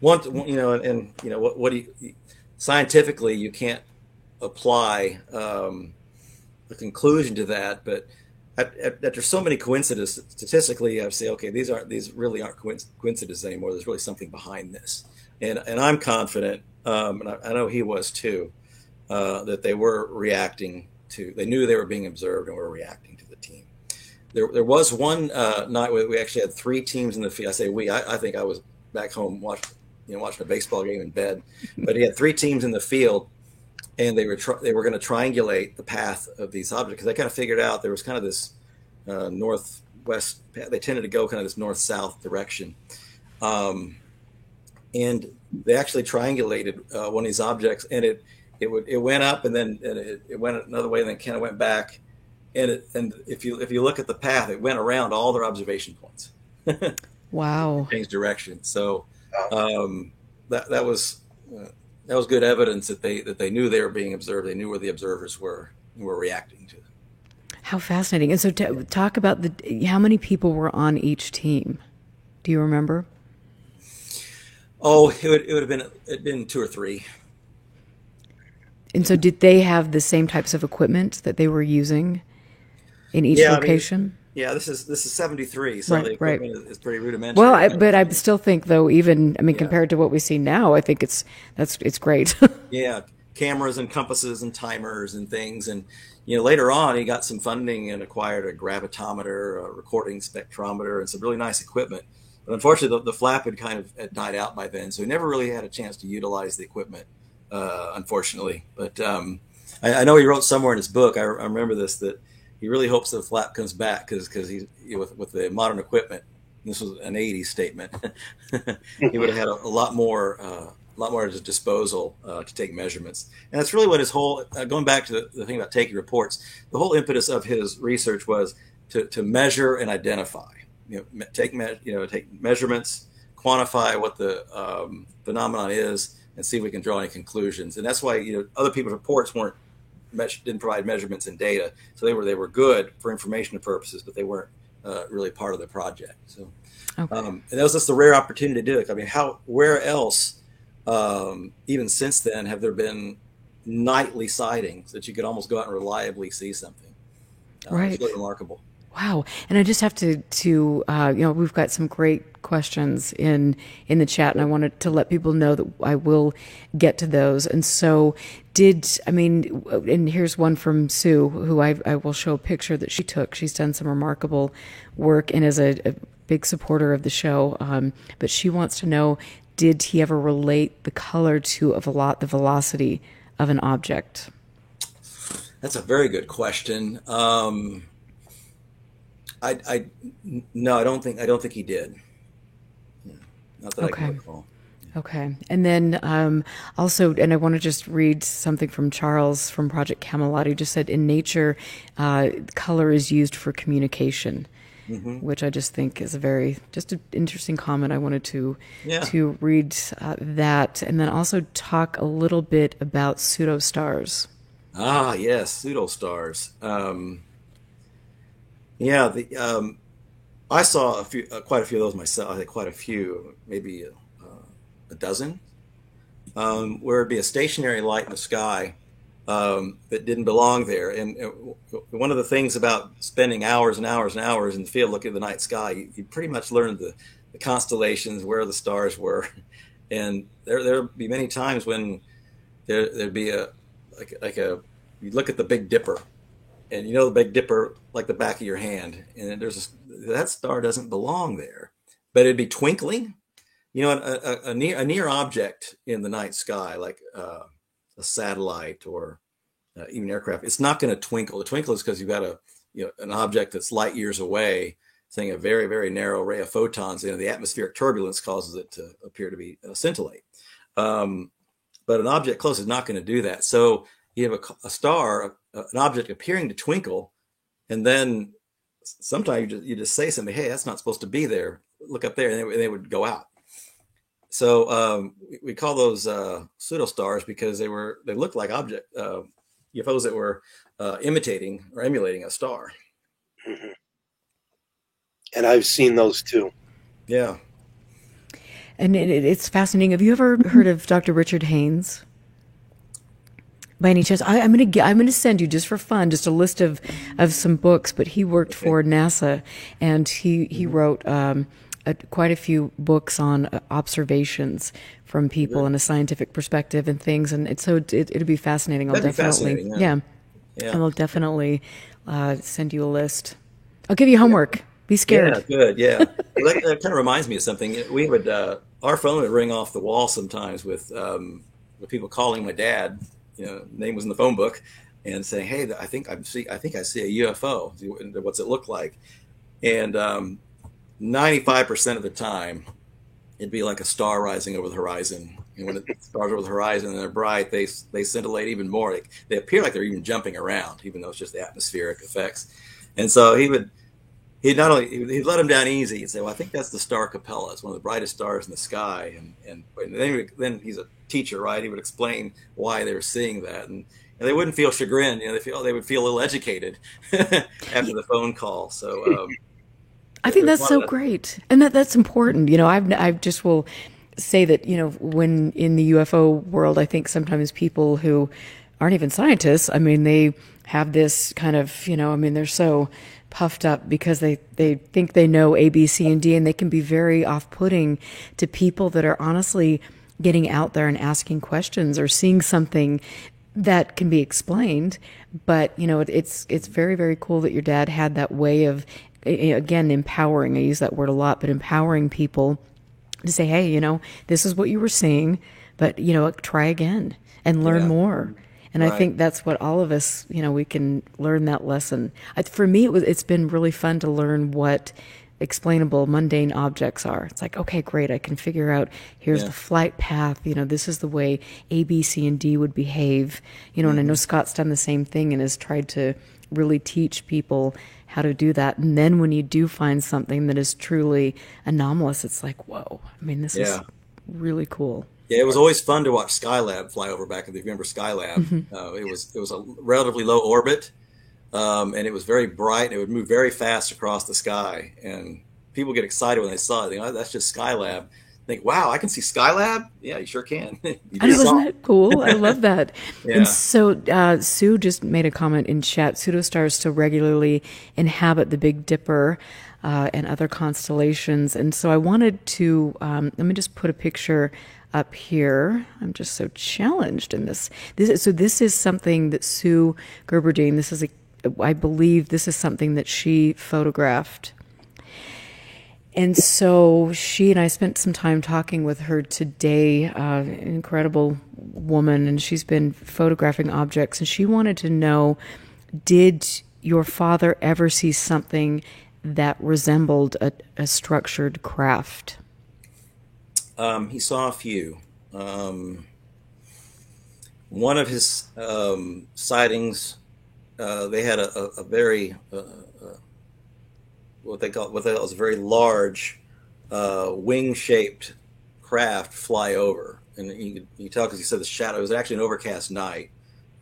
One, and what do you, scientifically you can't apply a conclusion to that, but after so many coincidences, statistically, I say, okay, these really aren't coincidences anymore. There's really something behind this, and I'm confident, and I know he was too, that they were reacting to. They knew they were being observed and were reacting to the team. There was one night where we actually had three teams in the field. I say we. I think I was back home watching a baseball game in bed, but he had three teams in the field, and they were going to triangulate the path of these objects, because they kind of figured out there was kind of this northwest. They tended to go kind of this north-south direction, and they actually triangulated one of these objects, and it went up, and then it went another way, and then kind of went back, and if you look at the path, it went around all their observation points. Wow. Changed direction. So that was good evidence that they knew they were being observed. They knew where the observers were reacting to. How fascinating. And so talk about how many people were on each team. Do you remember? Oh, it would have been two or three. And so did they have the same types of equipment that they were using in each location? I mean, yeah, this is 73, so the equipment is pretty rudimentary. Well, but I still think, though, compared to what we see now, I think it's great. Yeah, cameras and compasses and timers and things, and later on he got some funding and acquired a gravitometer, a recording spectrometer, and some really nice equipment. But unfortunately, the flap had died out by then, so he never really had a chance to utilize the equipment, unfortunately. But I know he wrote somewhere in his book, I remember this, that he really hopes the flap comes back, because he's with the modern equipment. This was an '80s statement. He would have had a lot more at his disposal to take measurements. And that's really what his whole going back to the thing about taking reports. The whole impetus of his research was to measure and identify. Take measurements, quantify what the phenomenon is, and see if we can draw any conclusions. And that's why other people's reports didn't provide measurements and data, so they were good for informational purposes, but they weren't really part of the project. So, Okay. And that was just a rare opportunity to do it. I mean, where else, even since then, have there been nightly sightings that you could almost go out and reliably see something? Right. It's really remarkable. Wow. And I just have to we've got some great questions in the chat, and I wanted to let people know that I will get to those. And so and here's one from Sue, who I will show a picture that she took. She's done some remarkable work and is a big supporter of the show. But she wants to know, did he ever relate the color to the velocity of an object? That's a very good question. No, I don't think he did. Not that I can recall. Okay. And then also, and I want to just read something from Charles from Project Camelot. He just said, in nature, color is used for communication, which I just think is just an interesting comment. I wanted to read that, and then also talk a little bit about pseudostars. Ah, yes, pseudostars. I saw quite a few of those myself. I think quite a few, maybe a dozen, where it'd be a stationary light in the sky that didn't belong there. And one of the things about spending hours and hours and hours in the field looking at the night sky, you pretty much learned the constellations, where the stars were, and there'd be many times when there'd be you look at the Big Dipper, and the Big Dipper like the back of your hand, and that star doesn't belong there, but it'd be twinkling. a near object in the night sky, like a satellite or even aircraft, it's not going to twinkle. The twinkle is because you've got an object that's light years away, saying a very, very narrow ray of photons in the atmospheric turbulence causes it to appear to be scintillate. But an object close is not going to do that. So you have a star, an object appearing to twinkle, and then sometimes you just say something, hey, that's not supposed to be there. Look up there, and they would go out. So we call those pseudostars because they looked like UFOs that were imitating or emulating a star. Mm-hmm. And I've seen those too. Yeah. And it's fascinating. Have you ever heard of Dr. Richard Haynes? By any chance, I'm gonna send you, just for fun, just a list of some books. But he worked for NASA, and he wrote quite a few books on observations from people in a scientific perspective and things. And so it'll be fascinating. That'd be fascinating, yeah. And I'll definitely send you a list. I'll give you homework. Be scared. Yeah, good. Yeah, well, that kind of reminds me of something. We would our phone would ring off the wall sometimes with people calling my dad. Name was in the phone book, and saying, "Hey, I think I see a UFO. What's it look like?" And 95% of the time, it'd be like a star rising over the horizon. And when the stars over the horizon and they're bright, they scintillate even more. They appear like they're even jumping around, even though it's just the atmospheric effects. And so he'd let him down easy. He'd say, "Well, I think that's the star Capella. It's one of the brightest stars in the sky." And then he's a teacher, right? He would explain why they were seeing that, and they wouldn't feel chagrined. They would feel ill-educated after the phone call. So I think that's so great, and that's important. I just will say that when in the UFO world, I think sometimes people who aren't even scientists, I mean, they have this kind of they're so puffed up because they think they know A, B, C, and D, and they can be very off-putting to people that are honestly getting out there and asking questions or seeing something that can be explained. But it's very, very cool that your dad had that way of, again, empowering. I use that word a lot, but empowering people to say, hey, this is what you were seeing, but try again and learn more. And right. I think that's what all of us, we can learn that lesson. For me, it's been really fun to learn what explainable, mundane objects are. It's like, okay, great, I can figure out, here's the flight path, this is the way A, B, C, and D would behave, and I know Scott's done the same thing and has tried to really teach people how to do that. And then when you do find something that is truly anomalous, it's like, whoa, this is really cool. Yeah, it was always fun to watch Skylab fly over back. If you remember Skylab, it was a relatively low orbit, and it was very bright, and it would move very fast across the sky. And people get excited when they saw it. They go, "Oh, that's just Skylab." Think, "Wow, I can see Skylab." Yeah, you sure can. Wasn't that cool? I love that. Yeah. And so Sue just made a comment in chat. Pseudostars still regularly inhabit the Big Dipper and other constellations. And so I wanted to let me just put a picture up here. I'm just so challenged in this. This is something that Sue Gerberdine, I believe this is something that she photographed. And so she and I spent some time talking with her today, an incredible woman, and she's been photographing objects, and she wanted to know, did your father ever see something that resembled a structured craft? He saw a few. One of his sightings, they had a very what they thought was a very large wing-shaped craft fly over, and you can tell because he said the shadow. It was actually an overcast night.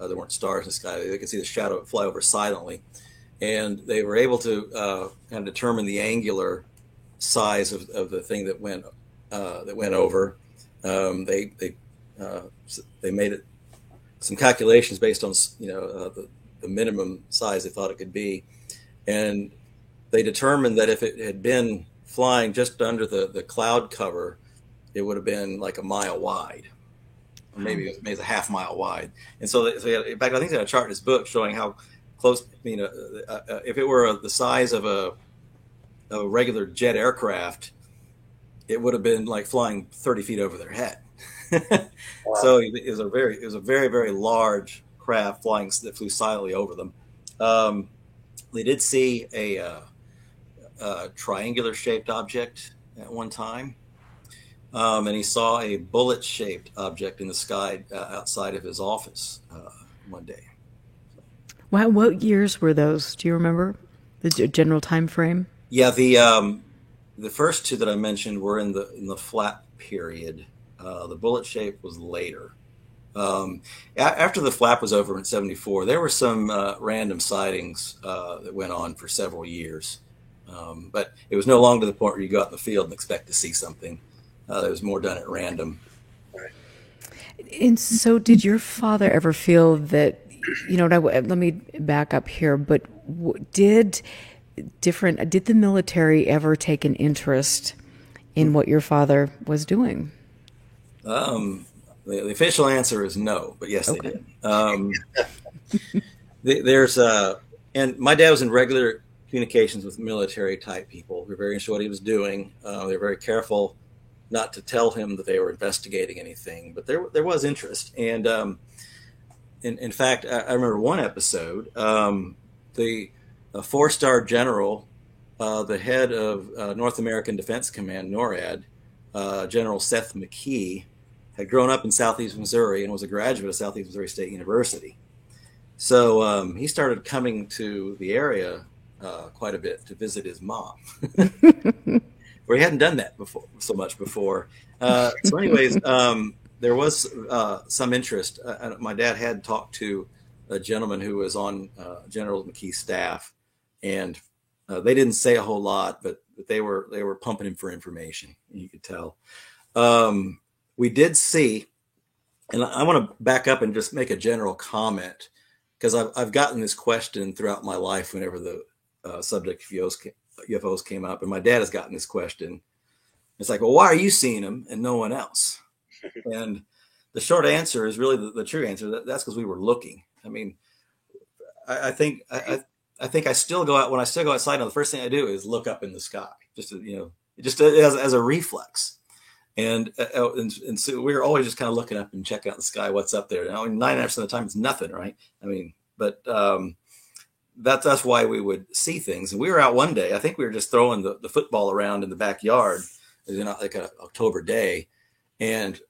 There weren't stars in the sky. They could see the shadow fly over silently, and they were able to kind of determine the angular size of the thing that went over. They made some calculations based on the minimum size they thought it could be, and they determined that if it had been flying just under the cloud cover, it would have been like a mile wide, or maybe a half mile wide. And so in fact, I think they had a chart in his book showing how close. If it were the size of a regular jet aircraft, it would have been like flying 30 feet over their head. Wow. So it was a very, very large craft that flew silently over them. They did see a triangular shaped object at one time. And he saw a bullet shaped object in the sky outside of his office one day. Wow, what years were those? Do you remember the general time frame? Yeah, the first two that I mentioned were in the flap period. The bullet shape was later. After the flap was over in '74, there were some random sightings that went on for several years. But it was no longer to the point where you go out in the field and expect to see something. It was more done at random. And so, did your father ever feel that, let me back up here, but did the military ever take an interest in what your father was doing? The official answer is no, but yes, Okay. They did. And my dad was in regular communications with military type people. We were very interested in what he was doing. They were very careful not to tell him that they were investigating anything, but there was interest. And in fact, I remember one episode, the four-star general, the head of North American Defense Command, NORAD, General Seth McKee, had grown up in Southeast Missouri and was a graduate of Southeast Missouri State University. So he started coming to the area quite a bit to visit his mom, where he hadn't done that so much before. So anyways, there was some interest. My dad had talked to a gentleman who was on General McKee's staff, and they didn't say a whole lot, but they were pumping him for information. You could tell. We did see, and I want to back up and just make a general comment, because I've gotten this question throughout my life whenever the subject of UFOs came up, and my dad has gotten this question. It's like, well, why are you seeing them and no one else? And the short answer is really the true answer. That's because we were looking. I mean, I think I still go out when I still go outside. And the first thing I do is look up in the sky, just as a reflex. And so we're always just kind of looking up and checking out the sky, what's up there. Now, 99% of the time, it's nothing, right? I mean, but that's why we would see things. And we were out one day. I think we were just throwing the football around in the backyard, like an October day. And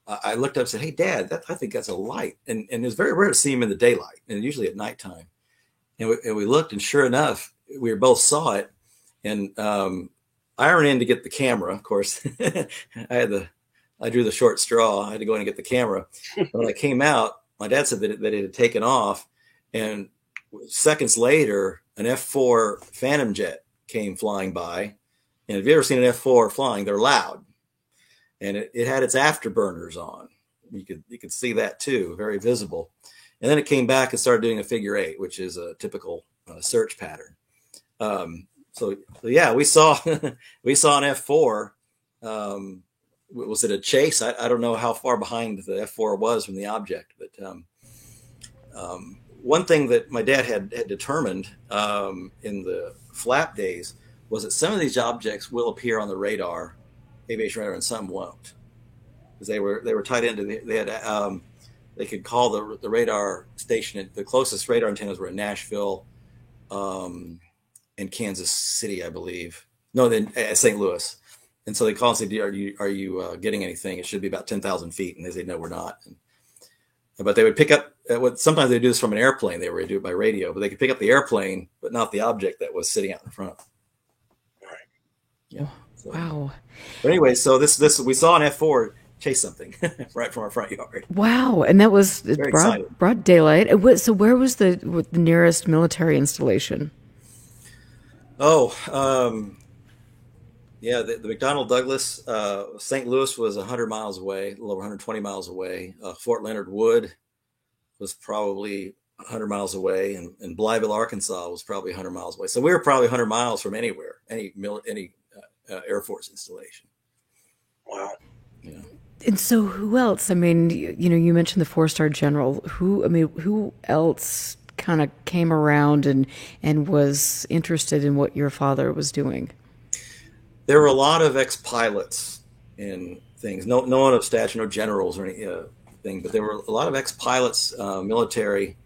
I looked up and said, "Hey, Dad, I think that's a light." And it's very rare to see them in the daylight, and usually at nighttime. And we looked, and sure enough, we both saw it. And I ran in to get the camera. Of course, I drew the short straw. I had to go in and get the camera. When I came out, my dad said that it had taken off, and seconds later, an F-4 Phantom jet came flying by. And if you ever seen an F-4 flying, they're loud, and it had its afterburners on. You could see that too, very visible. And then it came back and started doing a figure eight, which is a typical search pattern. So yeah, we saw an F-4. Was it a chase? I don't know how far behind the F-4 was from the object, but one thing that my dad had determined in the flap days was that some of these objects will appear on the radar, aviation radar, and some won't, because they were tied into they could call the radar station. The closest radar antennas were in Nashville. In Kansas City, I believe. No, then St. Louis. And so they call and say, are you getting anything? It should be about 10,000 feet. And they say, no, we're not. But they would pick up sometimes they do this from an airplane. They would do it by radio, but they could pick up the airplane, but not the object that was sitting out in front. Right. Yeah. So, wow. But anyway, so this we saw an F-4 chase something right from our front yard. Wow. And that was broad daylight. So where was the nearest military installation? Oh, yeah, the McDonnell Douglas, St. Louis was 100 miles away, a little over 120 miles away. Fort Leonard Wood was probably 100 miles away, and Blytheville, Arkansas was probably 100 miles away. So we were probably 100 miles from anywhere, any Air Force installation. Wow. Yeah. And so who else? I mean, you mentioned the four-star general. Who else kind of came around and was interested in what your father was doing? there were a lot of ex-pilots in things. No one of stature, no generals or anything, but there were a lot of ex-pilots, military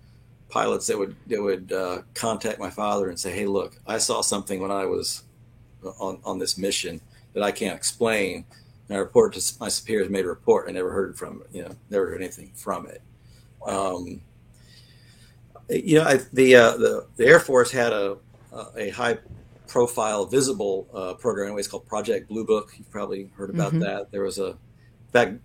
pilots that would contact my father and say, "Hey, look, I saw something when I was on this mission that I can't explain." And I reported to my superiors, made a report. I never heard never heard anything from it. The Air Force had a high profile visible program anyways called Project Blue Book. You've probably heard about that. There was in fact,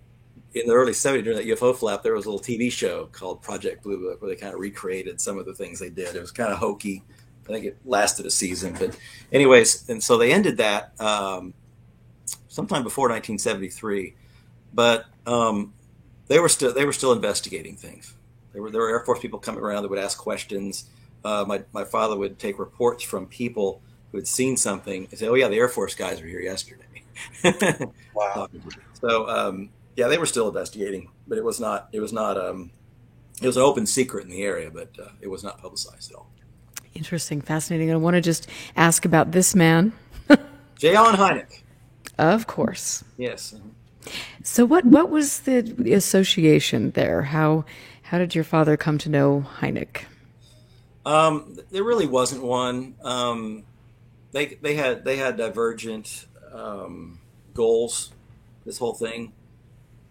in the early 70s during that UFO flap, there was a little TV show called Project Blue Book where they kind of recreated some of the things they did. It was kind of hokey. I think it lasted a season, but anyways, and so they ended that sometime before 1973, but they were still investigating things. There were Air Force people coming around that would ask questions. My father would take reports from people who had seen something and say, "Oh yeah, the Air Force guys were here yesterday." Wow. So yeah, they were still investigating, but it was an open secret in the area, but it was not publicized at all. Interesting, fascinating. I want to just ask about this man. J. Allen Hynek. Of course. Yes. So what was the association there? How did your father come to know Hynek? There really wasn't one. They had divergent goals. This whole thing.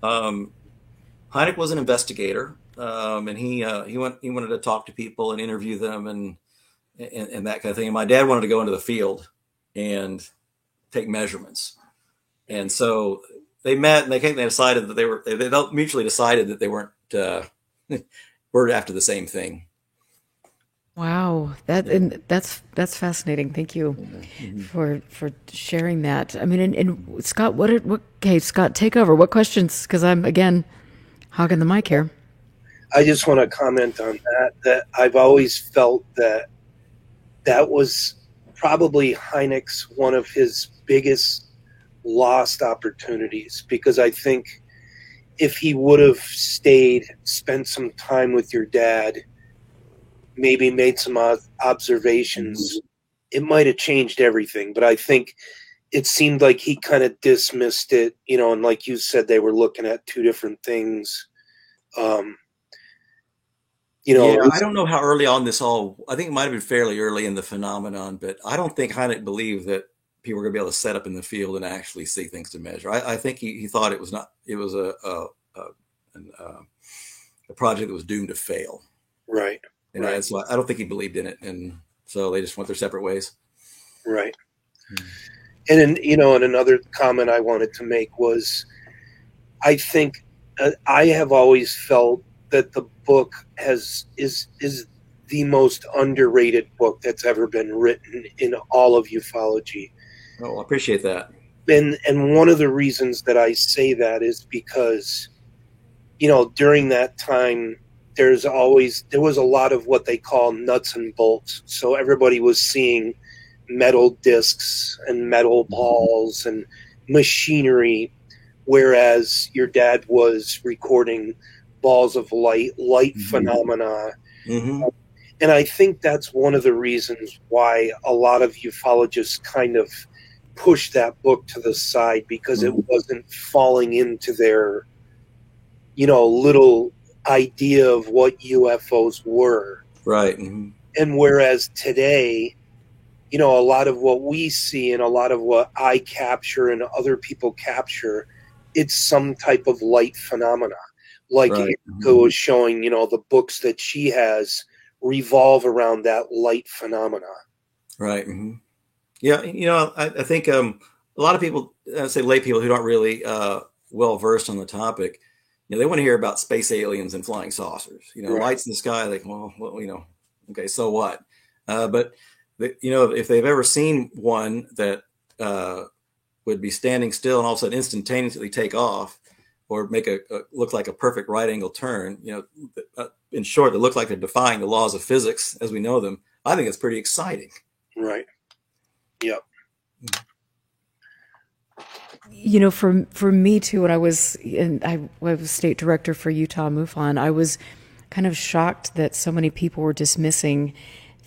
Hynek was an investigator, and he wanted to talk to people and interview them and that kind of thing. And my dad wanted to go into the field and take measurements, and so they met and they decided that they mutually decided that they weren't after the same thing. Wow, that's fascinating. Thank you for sharing that. I mean, and Scott, okay, Scott, take over. What questions? Because I'm again hogging the mic here. I just want to comment on that I've always felt that was probably Hynek's one of his biggest lost opportunities, because I think if he would have spent some time with your dad, maybe made some observations, it might have changed everything. But I think it seemed like he kind of dismissed it, and like you said, they were looking at two different things. I don't know how early on I think it might have been fairly early in the phenomenon, but I don't think Hynek believed that people were going to be able to set up in the field and actually see things to measure. I think he thought it was a project that was doomed to fail. Right. And right. So I don't think he believed in it. And so they just went their separate ways. Right. And and another comment I wanted to make was, I think I have always felt that the book is the most underrated book that's ever been written in all of ufology. Oh, I appreciate that. And one of the reasons that I say that is because, during that time, there was a lot of what they call nuts and bolts. So everybody was seeing metal discs and metal balls and machinery, whereas your dad was recording balls of light phenomena. Mm-hmm. And I think that's one of the reasons why a lot of ufologists kind of pushed that book to the side, because it wasn't falling into their, little idea of what UFOs were. Right. Mm-hmm. And whereas today, a lot of what we see and a lot of what I capture and other people capture, it's some type of light phenomena. Like right. Erica was showing, the books that she has revolve around that light phenomena. Right. Mm-hmm. Yeah. I think a lot of people, say lay people who aren't really well versed on the topic, they want to hear about space aliens and flying saucers. Right. Lights in the sky. Like, well, okay, so what? But if they've ever seen one that would be standing still and all of a sudden instantaneously take off, or make look like a perfect right angle turn, in short, that look like they're defying the laws of physics as we know them, I think it's pretty exciting. Right. Yep. For me too, when I was state director for Utah MUFON, I was kind of shocked that so many people were dismissing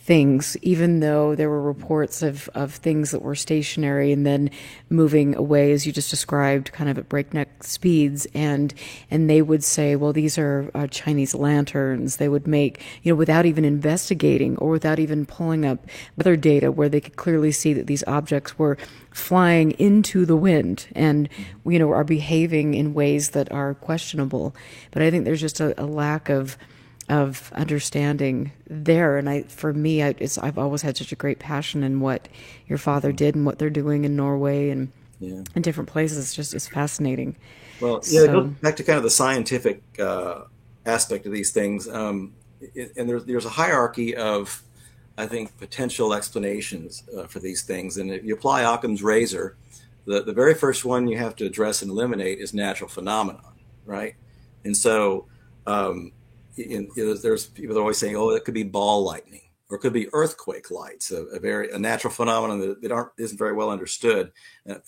things, even though there were reports of things that were stationary and then moving away, as you just described, kind of at breakneck speeds. And they would say, well, these are Chinese lanterns. They would make, without even investigating or without even pulling up weather data where they could clearly see that these objects were flying into the wind and, are behaving in ways that are questionable. But I think there's just a lack of understanding there. And for me, I've always had such a great passion in what your father did and what they're doing in Norway and in different places. It's fascinating. Well, it goes back to kind of the scientific aspect of these things. And there's a hierarchy of, I think, potential explanations for these things. And if you apply Occam's razor, the very first one you have to address and eliminate is natural phenomenon, right? And so there's people that are always saying, oh, it could be ball lightning, or it could be earthquake lights, a natural phenomenon that isn't very well understood.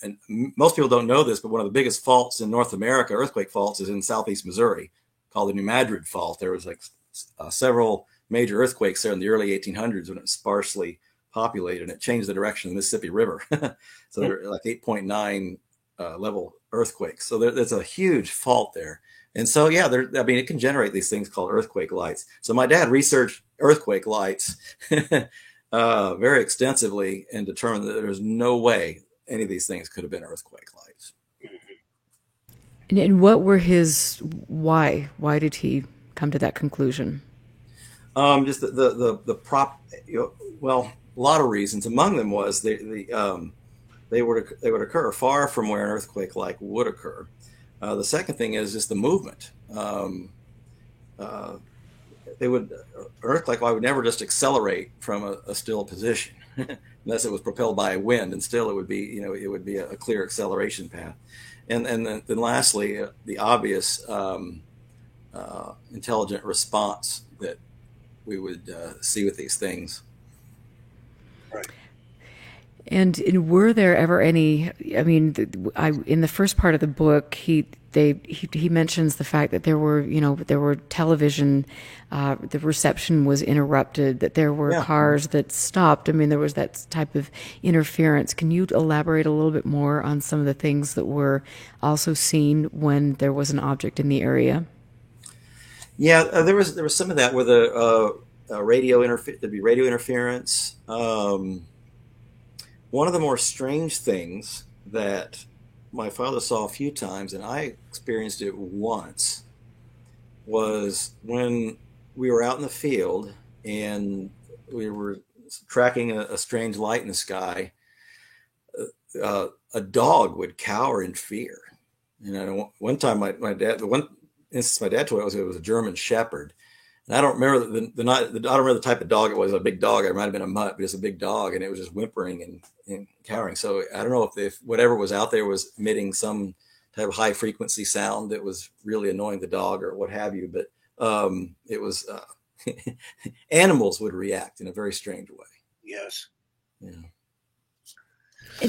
And most people don't know this, but one of the biggest faults in North America, earthquake faults, is in southeast Missouri, called the New Madrid Fault. There was several major earthquakes there in the early 1800s when it was sparsely populated, and it changed the direction of the Mississippi River. So there were like 8.9 level earthquakes. So there's a huge fault there. And so, it can generate these things called earthquake lights. So my dad researched earthquake lights very extensively and determined that there's no way any of these things could have been earthquake lights. And what were why? Why did he come to that conclusion? Just well, a lot of reasons. Among them was they would occur far from where an earthquake like would occur. The second thing is just the movement. Earthquake would never just accelerate from a still position unless it was propelled by a wind, and still it would be a clear acceleration path. And then lastly, the obvious intelligent response that we would see with these things. Right. And were there ever any? I mean, in the first part of the book, he mentions the fact that there were television, the reception was interrupted, that there were cars that stopped. I mean, there was that type of interference. Can you elaborate a little bit more on some of the things that were also seen when there was an object in the area? Yeah, there was some of that where there'd be radio interference. One of the more strange things that my father saw a few times, and I experienced it once, was when we were out in the field and we were tracking a strange light in the sky. A dog would cower in fear. One time my dad, the one instance my dad told me, it was a German Shepherd. And I don't remember I don't remember the type of dog it was. A big dog. It might have been a mutt, but it's a big dog, and it was just whimpering and cowering. So I don't know if whatever was out there was emitting some type of high frequency sound that was really annoying the dog or what have you. But it was animals would react in a very strange way. Yes. Yeah.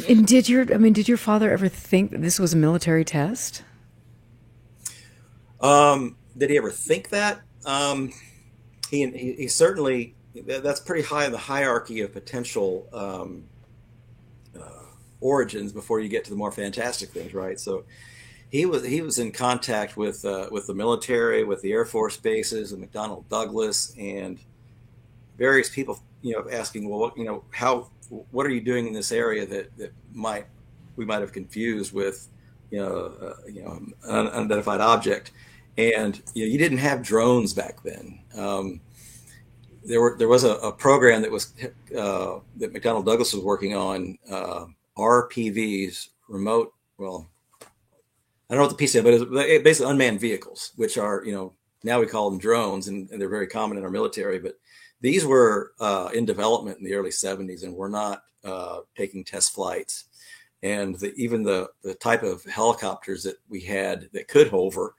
And did your father ever think that this was a military test? Did he ever think that? He certainly, that's pretty high in the hierarchy of potential origins before you get to the more fantastic things, right? So he was in contact with the military, with the Air Force bases, and McDonnell Douglas, and various people, asking, well, what are you doing in this area that we might have confused with, an unidentified object. And you didn't have drones back then. There was a program that was that McDonnell Douglas was working on, RPVs, remote. Well, I don't know what the PC, but it's basically unmanned vehicles, which are now we call them drones, and they're very common in our military. But these were in development in the early 70s, and were not taking test flights. And even the type of helicopters that we had that could hover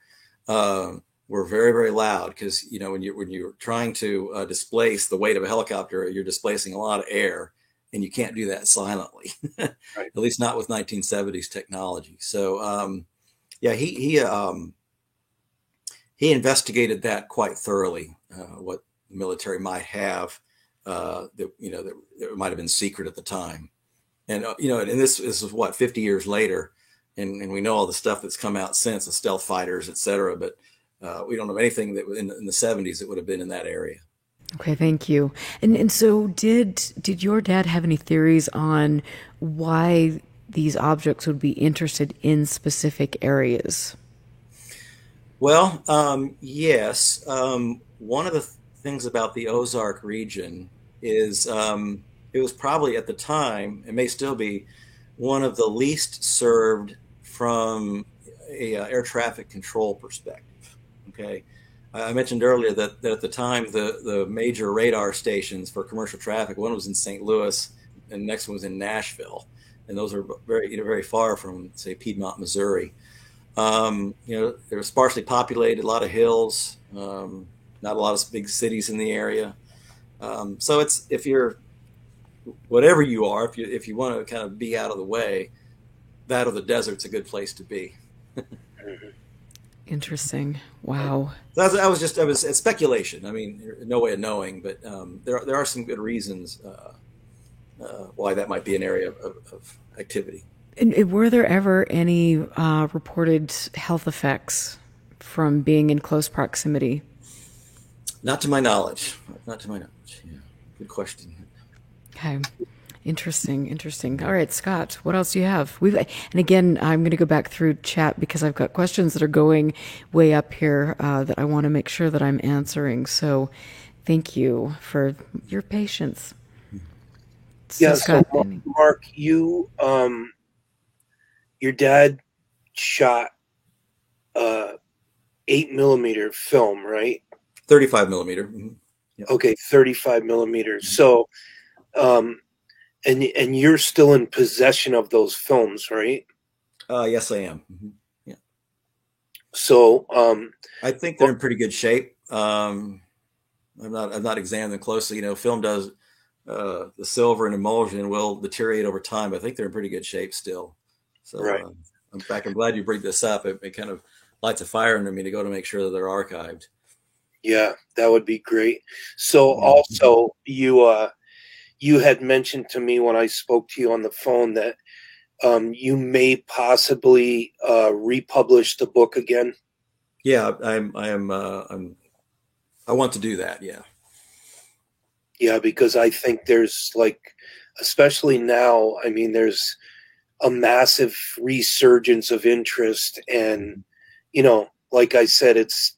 were very, very loud, because when you're trying to displace the weight of a helicopter, you're displacing a lot of air, and you can't do that silently. Right. At least not with 1970s technology. So he investigated that quite thoroughly, what the military might have that that might have been secret at the time. And and this is what 50 years later, and we know all the stuff that's come out since, the stealth fighters, et cetera. But we don't know anything that in the 70s that would have been in that area. Okay, thank you. And so did your dad have any theories on why these objects would be interested in specific areas? Well, yes. One of the things about the Ozark region is it was probably at the time, it may still be, one of the least served from a air traffic control perspective. Okay. I mentioned earlier that at the time, the major radar stations for commercial traffic, one was in St. Louis and the next one was in Nashville. And those are very far from, say, Piedmont, Missouri. They were sparsely populated, a lot of hills, not a lot of big cities in the area. So it's, if you're, whatever you are, if you want to kind of be out of the way, that or the desert's a good place to be. Interesting. Wow. That was it's speculation. I mean, no way of knowing, but there are some good reasons why that might be an area of activity. And were there ever any reported health effects from being in close proximity? Not to my knowledge. Not to my knowledge. Yeah. Good question. Okay. Interesting. All right, Scott, what else do you have? And again, I'm going to go back through chat because I've got questions that are going way up here that I want to make sure that I'm answering. So thank you for your patience. So, Scott, Mark, your dad shot 8mm film, right? 35mm. Mm-hmm. Yep. Okay, 35mm. Mm-hmm. So, and you're still in possession of those films, right? Yes, I am. Mm-hmm. Yeah. So, I think they're in pretty good shape. I've not examined them closely. Film does the silver and emulsion will deteriorate over time, but I think they're in pretty good shape still. So, right. In fact, I'm glad you bring this up. It kind of lights a fire under me to go to make sure that they're archived. Yeah, that would be great. So, also, you had mentioned to me when I spoke to you on the phone that you may possibly republish the book again. Yeah, I want to do that. Yeah. Yeah, because I think there's especially now, I mean, there's a massive resurgence of interest, and like I said, it's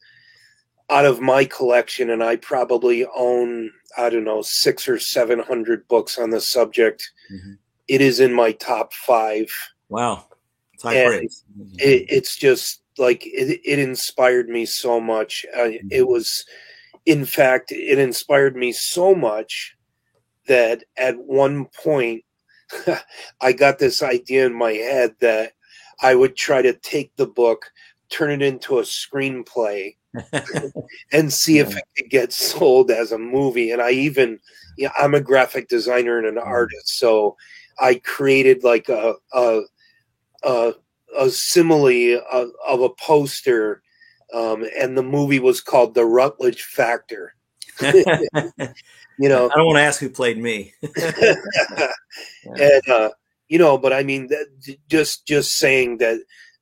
out of my collection, and I probably own, I don't know, 600 or 700 books on the subject. Mm-hmm. It is in my top 5. Wow. It's high praise. It's just it inspired me so much. Mm-hmm. It was, in fact, it inspired me so much that at one point I got this idea in my head that I would try to take the book, turn it into a screenplay, and see if it could get sold as a movie. And I'm a graphic designer and an artist, so I created a simile of a poster, and the movie was called The Rutledge Factor. I don't want to ask who played me. And but I mean, just saying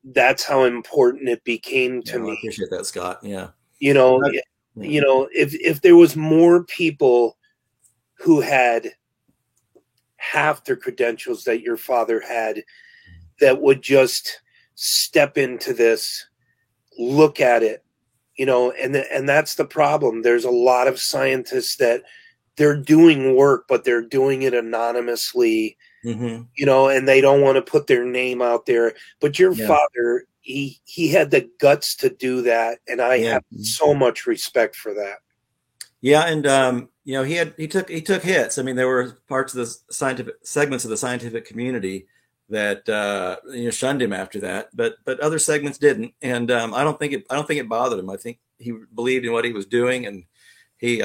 that's how important it became to me. I appreciate that, Scott. Yeah. If there was more people who had half the credentials that your father had, that would just step into this, look at it, and that's the problem. There's a lot of scientists that they're doing work, but they're doing it anonymously, mm-hmm. And they don't want to put their name out there. But your father, he had the guts to do that, and I have so much respect for that. Yeah, and he took hits. I mean, there were parts of the scientific segments of the scientific community that shunned him after that, but other segments didn't, and I don't think it bothered him. I think he believed in what he was doing, and he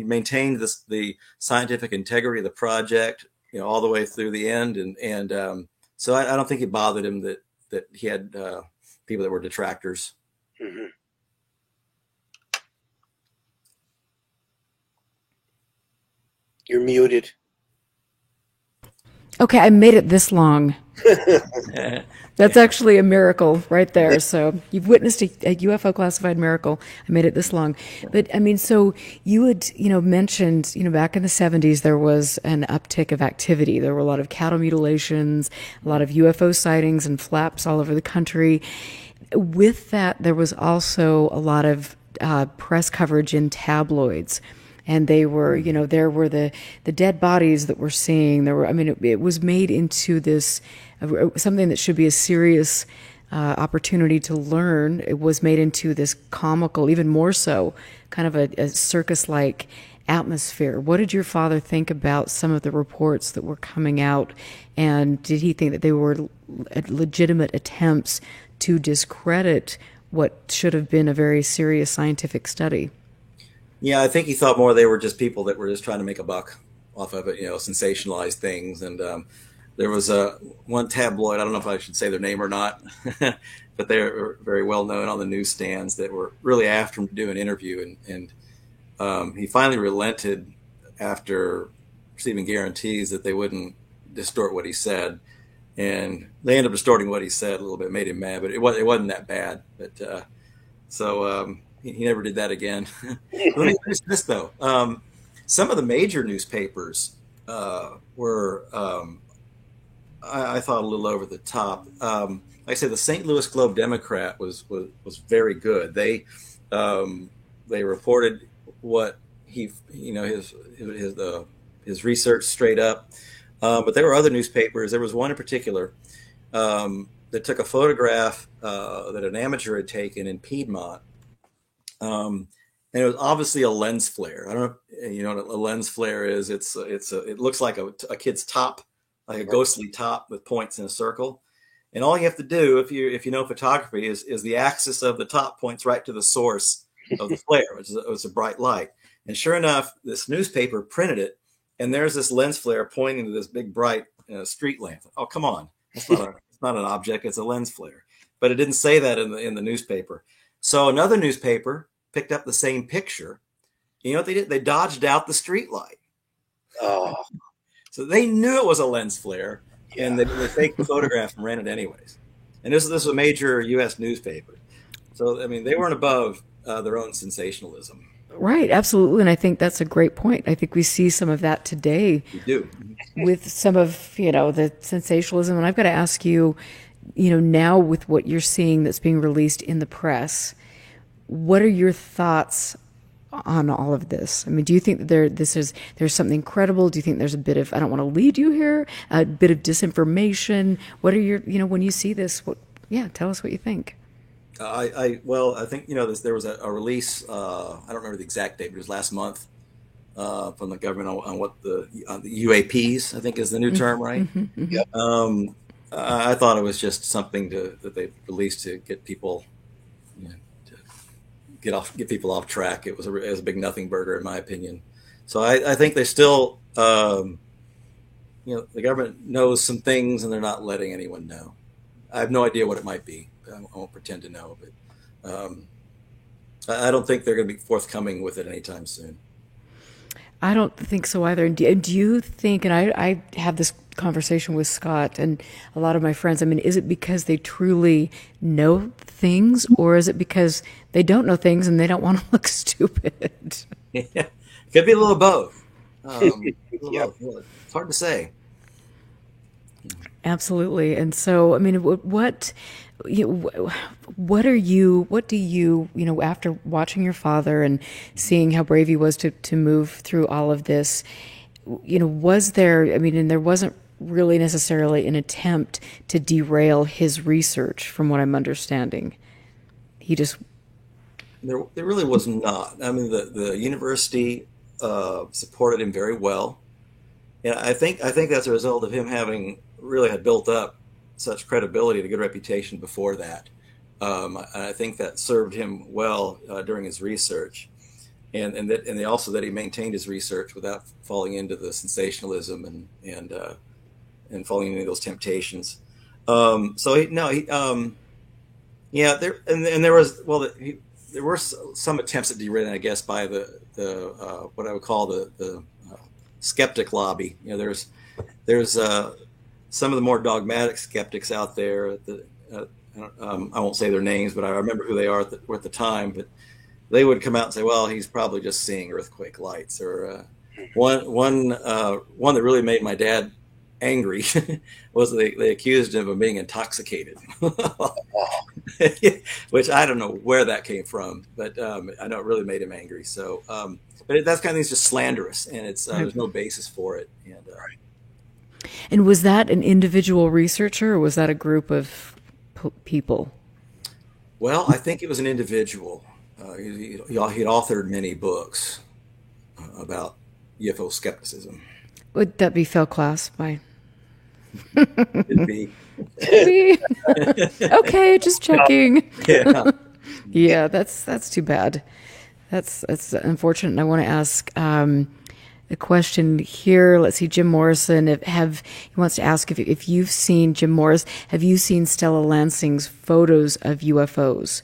maintained the scientific integrity of the project, all the way through the end, and so I don't think it bothered him that he had people that were detractors. Mm-hmm. You're muted. Okay, I made it this long. That's actually a miracle right there. So you've witnessed a UFO classified miracle. I made it this long. But I mean, so you had, mentioned, back in the 70s, there was an uptick of activity. There were a lot of cattle mutilations, a lot of UFO sightings and flaps all over the country. With that, there was also a lot of press coverage in tabloids. And they were, there were the dead bodies that we're seeing. There were, I mean, it was made into this something that should be a serious opportunity to learn. It was made into this comical, even more so, kind of a circus-like atmosphere. What did your father think about some of the reports that were coming out? And did he think that they were legitimate attempts to discredit what should have been a very serious scientific study? Yeah, I think he thought more they were just people that were just trying to make a buck off of it, sensationalize things. And there was one tabloid, I don't know if I should say their name or not, but they're very well known on the newsstands, that were really after him to do an interview. And he finally relented after receiving guarantees that they wouldn't distort what he said. And they ended up distorting what he said a little bit, made him mad, but it wasn't that bad. But he never did that again. Let me finish this though. Some of the major newspapers were, I thought, a little over the top. Like I said, the St. Louis Globe-Democrat was very good. They reported what his research straight up. But there were other newspapers. There was one in particular that took a photograph that an amateur had taken in Piedmont. And it was obviously a lens flare. I don't know if you know what a lens flare is. It looks like a kid's top, like a ghostly top with points in a circle. And all you have to do, if you know photography, is the axis of the top points right to the source of the flare, which is a bright light. And sure enough, this newspaper printed it, and there's this lens flare pointing to this big bright street lamp. Oh, come on! It's not an object; it's a lens flare. But it didn't say that in the newspaper. So another newspaper picked up the same picture. You know what they did? They dodged out the street light. Oh, so they knew it was a lens flare, and they faked the photograph and ran it anyways. And this is a major U.S. newspaper. So I mean, they weren't above their own sensationalism. Right, absolutely. And I think that's a great point. I think we see some of that today. We do. With some of, the sensationalism. And I've got to ask you, now with what you're seeing that's being released in the press, what are your thoughts on all of this? I mean, do you think that there's something credible? Do you think there's a bit of, I don't want to lead you here, a bit of disinformation? What are your, when you see this, tell us what you think. I think there was a release. I don't remember the exact date, but it was last month from the government on what the UAPs, I think is the new term, right? Mm-hmm. Yep. I thought it was just something that they released to get people, to get people off track. It was a big nothing burger, in my opinion. So I think they still, the government knows some things and they're not letting anyone know. I have no idea what it might be. I won't pretend to know, but I don't think they're going to be forthcoming with it anytime soon. I don't think so either. And do you think, and I have this conversation with Scott and a lot of my friends, I mean, is it because they truly know things, or is it because they don't know things and they don't want to look stupid? Yeah, it could be a little of both. It's hard to say. Absolutely. And so, I mean, what do you, after watching your father and seeing how brave he was to move through all of this, was there, I mean, and there wasn't really necessarily an attempt to derail his research from what I'm understanding. He just... There really was not. I mean, the university supported him very well. And I think that's a result of him having really had built up such credibility and a good reputation before that. I think that served him well during his research, and also that he maintained his research without falling into the sensationalism and falling into those temptations. There were some attempts at derailing, I guess, by the what I would call the skeptic lobby. There's some of the more dogmatic skeptics out there. I won't say their names, but I remember who they are at the time. But they would come out and say, "Well, he's probably just seeing earthquake lights." Or one that really made my dad angry was they accused him of being intoxicated, which I don't know where that came from, but I know it really made him angry. So, but that's kind of thing's just slanderous, and it's there's no basis for it. And was that an individual researcher, or was that a group of people? Well, I think it was an individual. He'd authored many books about UFO skepticism. Would that be Phil Klass by? Could be. Okay, just checking. Yeah. Yeah, that's too bad. That's unfortunate. And I want to ask a question here. Let's see, Jim Morrison. He wants to ask if you've seen Jim Morris. Have you seen Stella Lansing's photos of UFOs?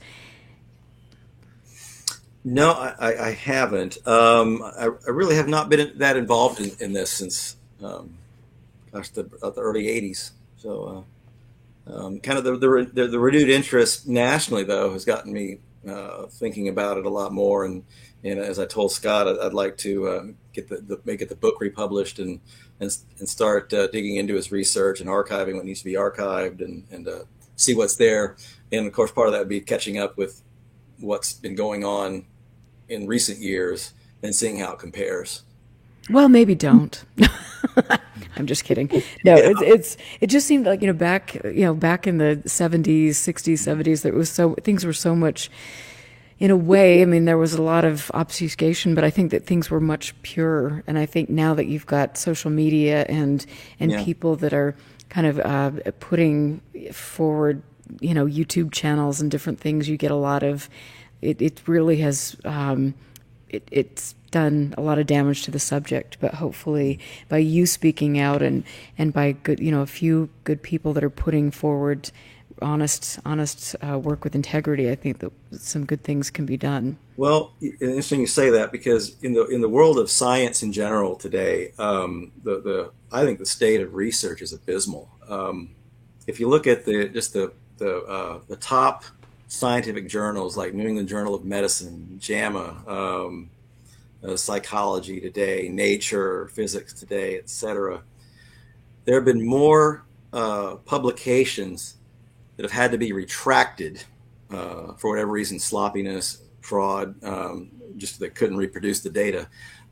No, I haven't. I really have not been that involved in this since, the early '80s. So, kind of the renewed interest nationally, though, has gotten me thinking about it a lot more. And as I told Scott, I'd like to make the book republished and start digging into his research and archiving what needs to be archived and see what's there. And of course, part of that would be catching up with what's been going on in recent years and seeing how it compares. Well, maybe don't. I'm just kidding. No, yeah. It just seemed like back in the 70s, 60s, 70s, things were so much, in a way. I mean, there was a lot of obfuscation, but I think that things were much purer. And I think now that you've got social media and people that are kind of putting forward, YouTube channels and different things, you get a lot of. It really has. It's done a lot of damage to the subject, but hopefully by you speaking out and by good, a few good people that are putting forward honest work with integrity, I think that some good things can be done. Well, interesting you say that, because in the world of science in general today, I think the state of research is abysmal. If you look at the top scientific journals like New England Journal of Medicine, JAMA, Psychology Today, Nature, Physics Today, etc., there have been more publications that have had to be retracted for whatever reason, sloppiness, fraud, just they couldn't reproduce the data.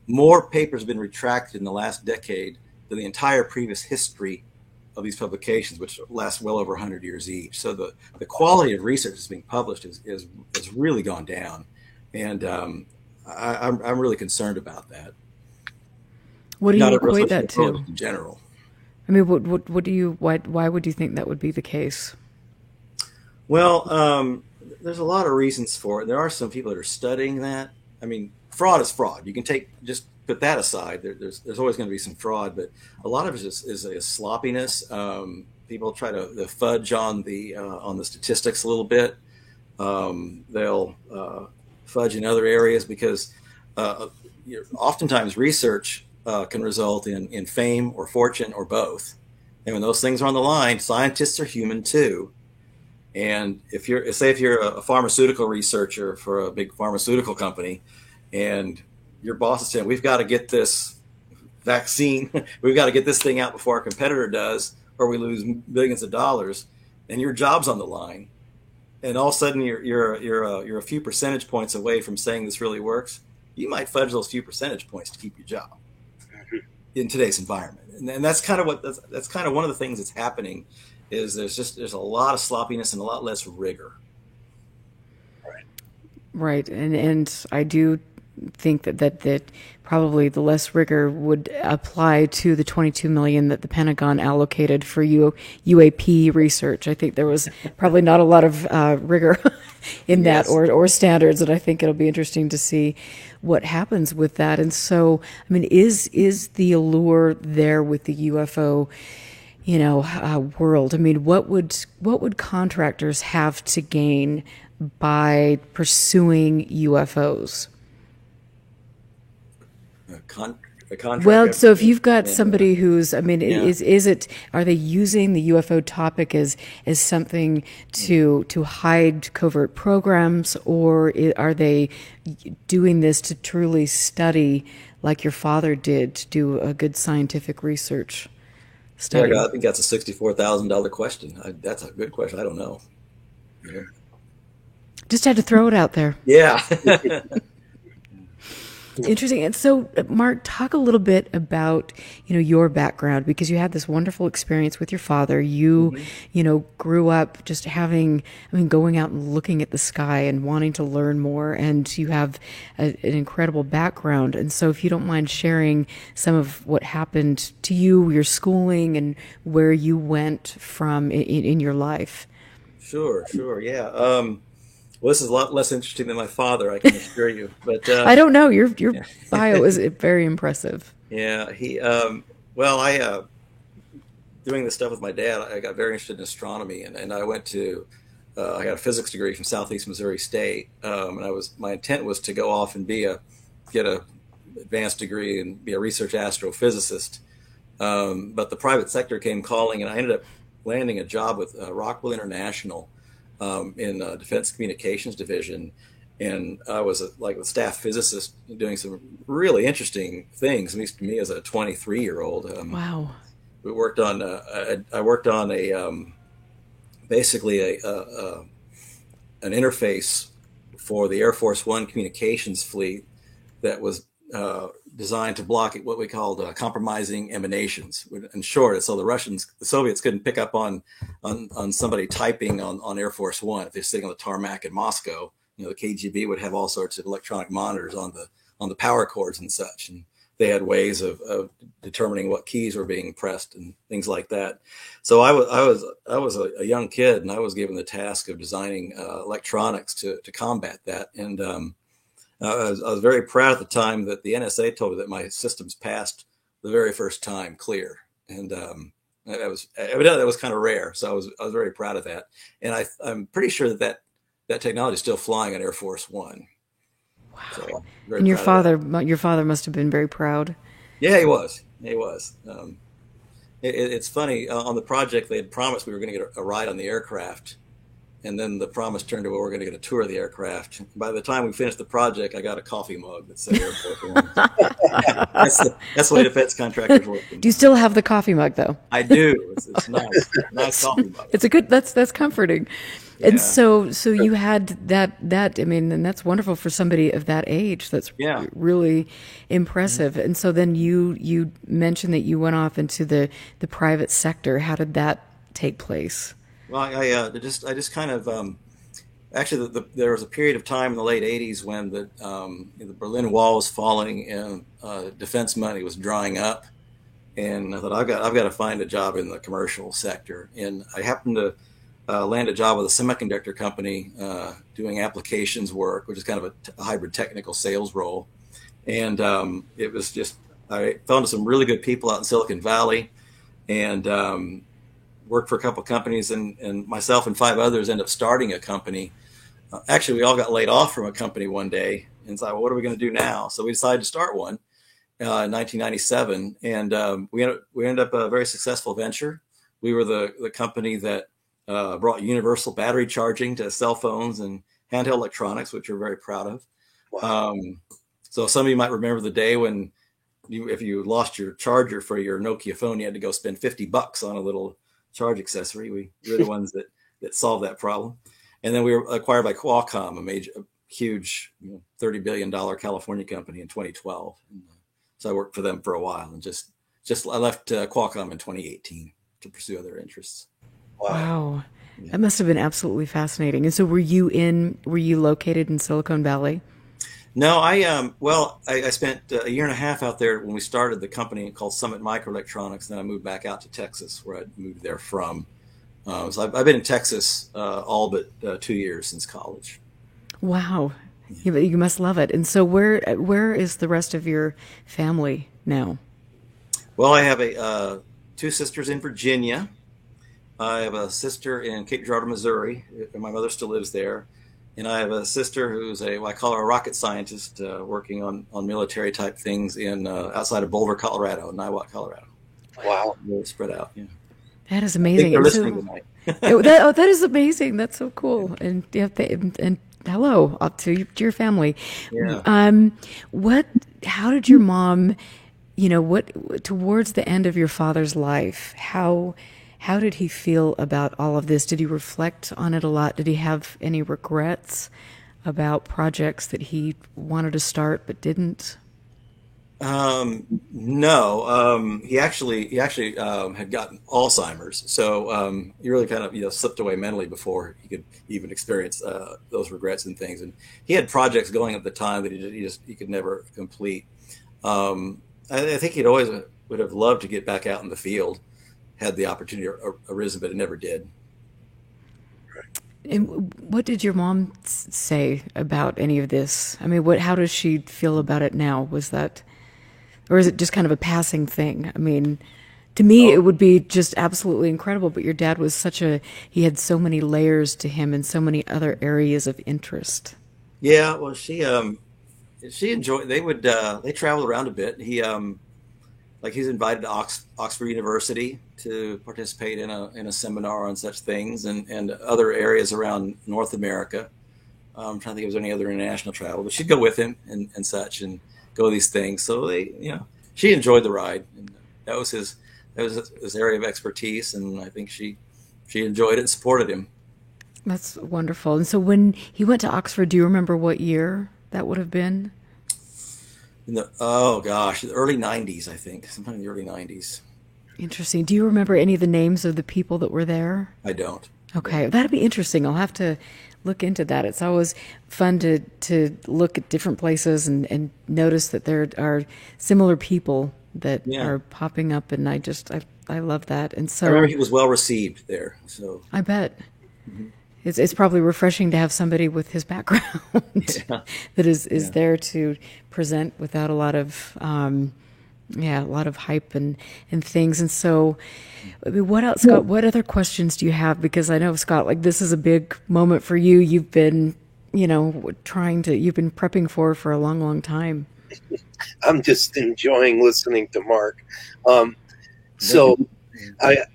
More papers have been retracted in the last decade than the entire previous history of these publications, which last well over 100 years each. So the quality of research that's being published has really gone down, and I'm really concerned about that. What do you equate that to in general? I mean, why would you think that would be the case? Well, there's a lot of reasons for it. There are some people that are studying that. I mean, fraud is fraud. You can just put that aside. There's always going to be some fraud, but a lot of it is a sloppiness. People try to fudge on the statistics a little bit. They'll fudge in other areas because oftentimes research can result in fame or fortune or both. And when those things are on the line, scientists are human too. And if you're a pharmaceutical researcher for a big pharmaceutical company, and your boss is saying, "We've got to get this vaccine, we've got to get this thing out before our competitor does, or we lose billions of dollars," and your job's on the line, and all of a sudden you're a few percentage points away from saying this really works, you might fudge those few percentage points to keep your job in today's environment. And that's kind of one of the things that's happening. Is there's a lot of sloppiness and a lot less rigor. Right, and I do think that probably the less rigor would apply to the $22 million that the Pentagon allocated for UAP research. I think there was probably not a lot of rigor in that or standards, and I think it'll be interesting to see what happens with that. And so, I mean, is the allure there with the UFO? World. I mean, what would contractors have to gain by pursuing UFOs? a contract. Well, so if you've got And, somebody who's, I mean, yeah. is it, are they using the UFO topic as something to hide covert programs, or are they doing this to truly study, like your father did, to do a good scientific research Yeah, study? I think that's a $64,000 question. That's a good question. I don't know. Yeah. Just had to throw it out there. Yeah. Interesting. And so, Mark, talk a little bit about, your background, because you had this wonderful experience with your father. You, Mhm. grew up just having, going out and looking at the sky and wanting to learn more. And you have an incredible background. And so, if you don't mind sharing some of what happened to you, your schooling, and where you went from in your life. Sure, sure. Yeah. Well, this is a lot less interesting than my father, I can assure you. But I don't know. Your yeah, bio is very impressive. yeah. Well, doing this stuff with my dad, I got very interested in astronomy, and I went to, I got a physics degree from Southeast Missouri State, and my intent was to go off and get a advanced degree and be a research astrophysicist. But the private sector came calling, and I ended up landing a job with Rockwell International in Defense Communications Division, and I was like a staff physicist doing some really interesting things. At least to me, as a 23-year-old, Wow. we worked on. I worked on basically an interface for the Air Force One communications fleet that was designed to block what we called compromising emanations. In short, so the Soviets couldn't pick up on somebody typing on Air Force One if they're sitting on the tarmac in Moscow. The KGB would have all sorts of electronic monitors on the power cords and such, and they had ways of determining what keys were being pressed and things like that. So I was a young kid, and I was given the task of designing electronics to combat that. And I was very proud at the time that the NSA told me that my systems passed the very first time clear, and that was evidently that was kind of rare. So I was very proud of that, and I'm pretty sure that technology is still flying on Air Force One. So I'm very And proud of that. your father must have been very proud. Yeah, he was. He was. It's funny on the project they had promised we were going to get a ride on the aircraft, and then the promise turned to, well, we're going to get a tour of the aircraft. By the time we finished the project, I got a coffee mug that said Air Force One. That's the way defense contractors work. Do you still have the coffee mug though? I do. It's nice coffee mug. It's a good, that's comforting. And Yeah, so you had that, I mean, and that's wonderful for somebody of that age. That's yeah. really impressive. And so then you mentioned that you went off into the private sector. How did that take place? Well, I just kind of actually there was a period of time in the late '80s when the Berlin Wall was falling and defense money was drying up, and I thought I've got to find a job in the commercial sector, and I happened to land a job with a semiconductor company doing applications work, which is kind of a hybrid technical sales role, and it was just I found some really good people out in Silicon Valley, and worked for a couple of companies, and myself and 5 others ended up starting a company. Actually, we all got laid off from a company one day and thought, well, what are we going to do now? So we decided to start one in 1997, and we ended up a very successful venture. We were the company that brought universal battery charging to cell phones and handheld electronics, which we're very proud of. Wow. So some of you might remember the day when if you lost your charger for your Nokia phone, you had to go spend $50 on a little charge accessory. We were the ones that solved that problem. And then we were acquired by Qualcomm, a huge, $30 billion California company in 2012. And so I worked for them for a while, and just I left Qualcomm in 2018 to pursue other interests. Wow. Wow. Yeah. That must have been absolutely fascinating. And so were you located in Silicon Valley? No, I spent a year and a half out there when we started the company called Summit Microelectronics. Then I moved back out to Texas, where I moved there from. So I've been in Texas all but 2 years since college. Wow. Yeah, but you must love it. And so where is the rest of your family now? Well, I have 2 sisters in Virginia. I have a sister in Cape Girardeau, Missouri, and my mother still lives there. And I have a sister who's what I call her a rocket scientist, working on military type things in outside of Boulder, Colorado, Niwot, Colorado. Wow. Really spread out. Yeah. That is I think amazing. they're And listening so, tonight. that is amazing. That's so cool. And yeah, and hello to your family. Yeah. What? How did your mom? What towards the end of your father's life? How did he feel about all of this? Did he reflect on it a lot? Did he have any regrets about projects that he wanted to start but didn't? No, he actually had gotten Alzheimer's, so he really kind of slipped away mentally before he could even experience those regrets and things. And he had projects going at the time that he could never complete. I think he'd always would have loved to get back out in the field had the opportunity arisen, but it never did. And what did your mom say about any of this? I mean, how does she feel about it now? Was that, or is it just kind of a passing thing? I mean, to me, it Oh, would be just absolutely incredible. But your dad was he had so many layers to him and so many other areas of interest. yeah. Well, she enjoyed. They traveled around a bit. Like he's invited to Oxford University to participate in a seminar on such things, and other areas around North America. I'm trying to think if there's any other international travel, but she'd go with him and such and go to these things. So she enjoyed the ride, and that was his area of expertise, and I think she enjoyed it and supported him. That's wonderful. And so when he went to Oxford, do you remember what year that would have been? In the oh gosh, the early '90s, I think, sometime in the early '90s. Interesting. Do you remember any of the names of the people that were there? I don't. Okay, that'd be interesting. I'll have to look into that. It's always fun to look at different places and notice that there are similar people that Yeah, are popping up, and I love that. And I remember so he was well received there. So I bet mhm. it's probably refreshing to have somebody with his background Yeah, that is yeah. there to present without a lot of yeah, a lot of hype and things. And so, I mean, what else, Scott? What other questions do you have? Because I know, Scott, like this is a big moment for you. You've been, you've been prepping for a long, long time. I'm just enjoying listening to Mark. Um, Thank you. so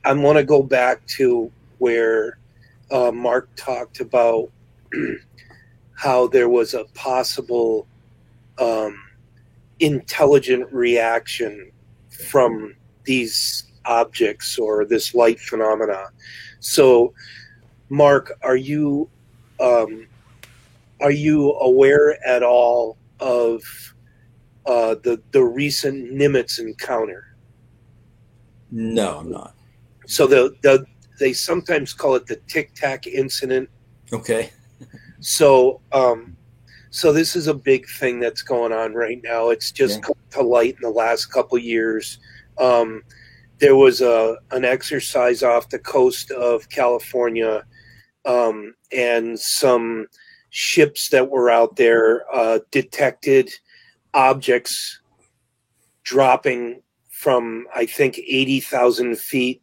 I want to go back to where Mark talked about how there was a possible um, intelligent reaction from these objects or this light phenomena. So, Mark, um, are you aware at all of the recent Nimitz encounter? No, I'm not. So they sometimes call it the Tic Tac incident. Okay. So so this is a big thing that's going on right now. It's Yeah. just come to light in the last couple years. Um, there was an exercise off the coast of California, and some ships that were out there detected objects dropping from I think 80,000 feet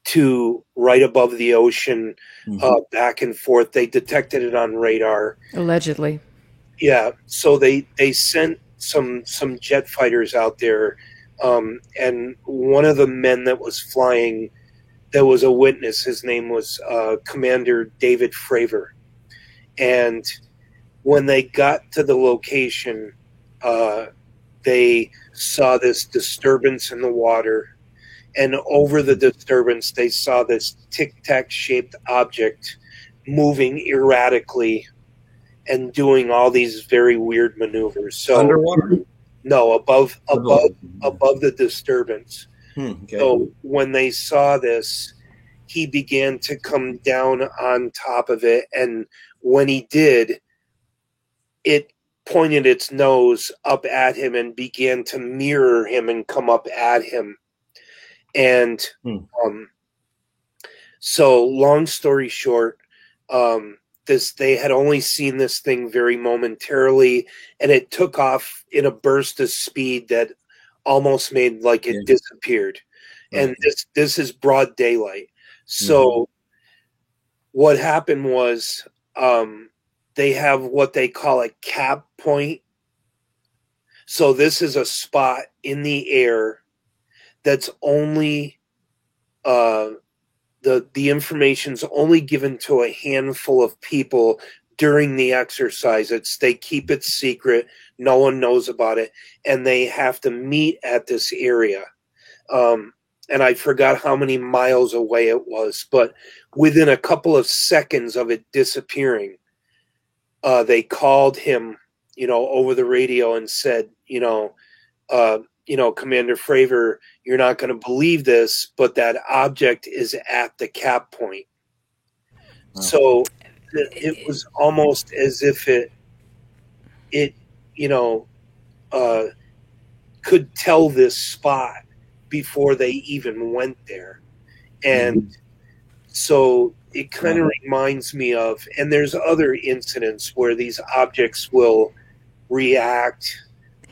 to right above the ocean, Hmm. back and forth. They detected it on radar. Allegedly. Yeah, so they sent some jet fighters out there, and one of the men that was flying, that was a witness. His name was Commander David Fravor, and when they got to the location, uh, they saw this disturbance in the water, and over the disturbance, they saw this tic tac shaped object moving erratically and doing all these very weird maneuvers. So Underwater. no, Above. above the disturbance. Okay. So when they saw this, he began to come down on top of it, and when he did, it pointed its nose up at him and began to mirror him and come up at him. And Hmm. um, so, long story short, this they had only seen this thing very momentarily, and it took off in a burst of speed that almost made like Yeah. it disappeared. And Right. this is broad daylight. Hmm. So what happened was, um, they have what they call a cap point. So this is a spot in the air that's only the information's only given to a handful of people during the exercise. They keep it secret. No one knows about it, and they have to meet at this area. And I forgot how many miles away it was, but within a couple of seconds of it disappearing, they called him, over the radio and said, Commander Fravor, you're not going to believe this, but that object is at the cap point. Wow. So it was almost as if it could tell this spot before they even went there. And so it kind of reminds me of, and there's other incidents where these objects will react,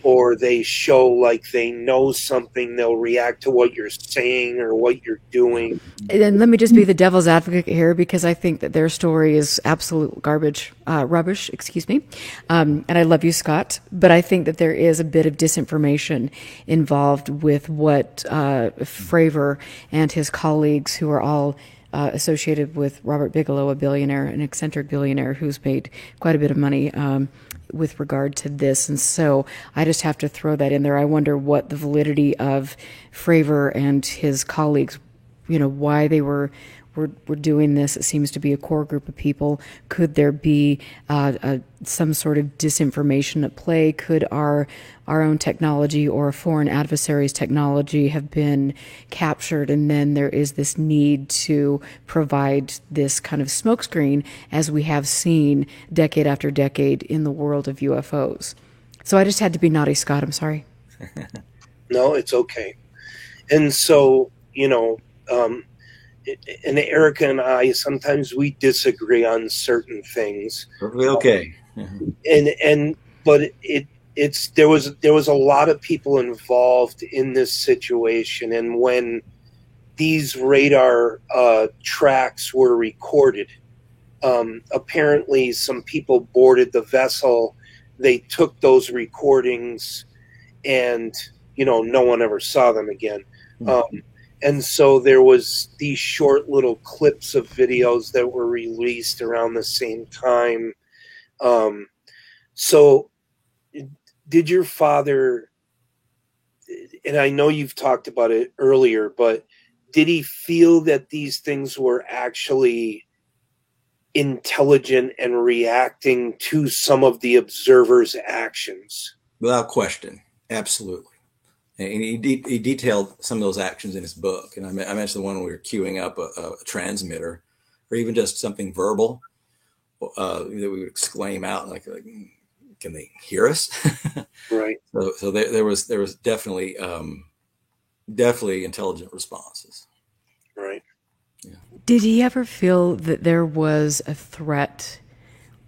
or they show like they know something. They'll react to what you're saying or what you're doing. And let me just be the devil's advocate here, because I think that their story is absolute rubbish, excuse me. And I love you, Scott, but I think that there is a bit of disinformation involved with what Fravor and his colleagues, who are all associated with Robert Bigelow, a billionaire, an eccentric billionaire who's made quite a bit of money with regard to this. And so I just have to throw that in there. I wonder what the validity of Fravor and his colleagues, why they were doing this. It seems to be a core group of people. Could there be some sort of disinformation at play? Could our own technology or a foreign adversary's technology have been captured, and then there is this need to provide this kind of smokescreen, as we have seen decade after decade in the world of UFOs? So I just had to be naughty, Scott. I'm sorry. No, it's okay. And so, and Erica and I, sometimes we disagree on certain things. Perfectly okay. But there was a lot of people involved in this situation, and when these radar tracks were recorded, apparently some people boarded the vessel. They took those recordings, and no one ever saw them again. And so there was these short little clips of videos that were released around the same time. So did your father, and I know you've talked about it earlier, but did he feel that these things were actually intelligent and reacting to some of the observers' actions? Without question. Absolutely. And he detailed some of those actions in his book. And I mentioned the one where we were queuing up a transmitter, or even just something verbal that we would exclaim out, like can they hear us? Right. So there was definitely intelligent responses. Right. Yeah. Did he ever feel that there was a threat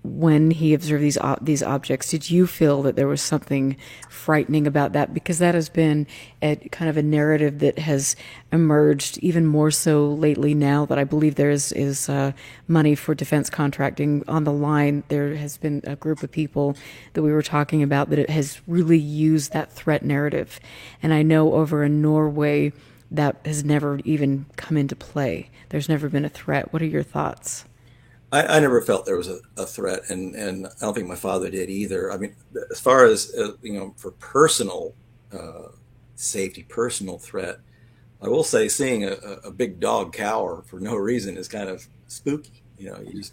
when he observed these objects? Did you feel that there was something frightening about that? Because that has been a kind of a narrative that has emerged even more so lately, now that I believe there is money for defense contracting on the line. There has been a group of people that we were talking about that it has really used that threat narrative. And I know over in Norway that has never even come into play. There's never been a threat. What are your thoughts? I never felt there was a threat, and I don't think my father did either. I mean, as far as for personal safety, personal threat, I will say seeing a big dog cower for no reason is kind of spooky. It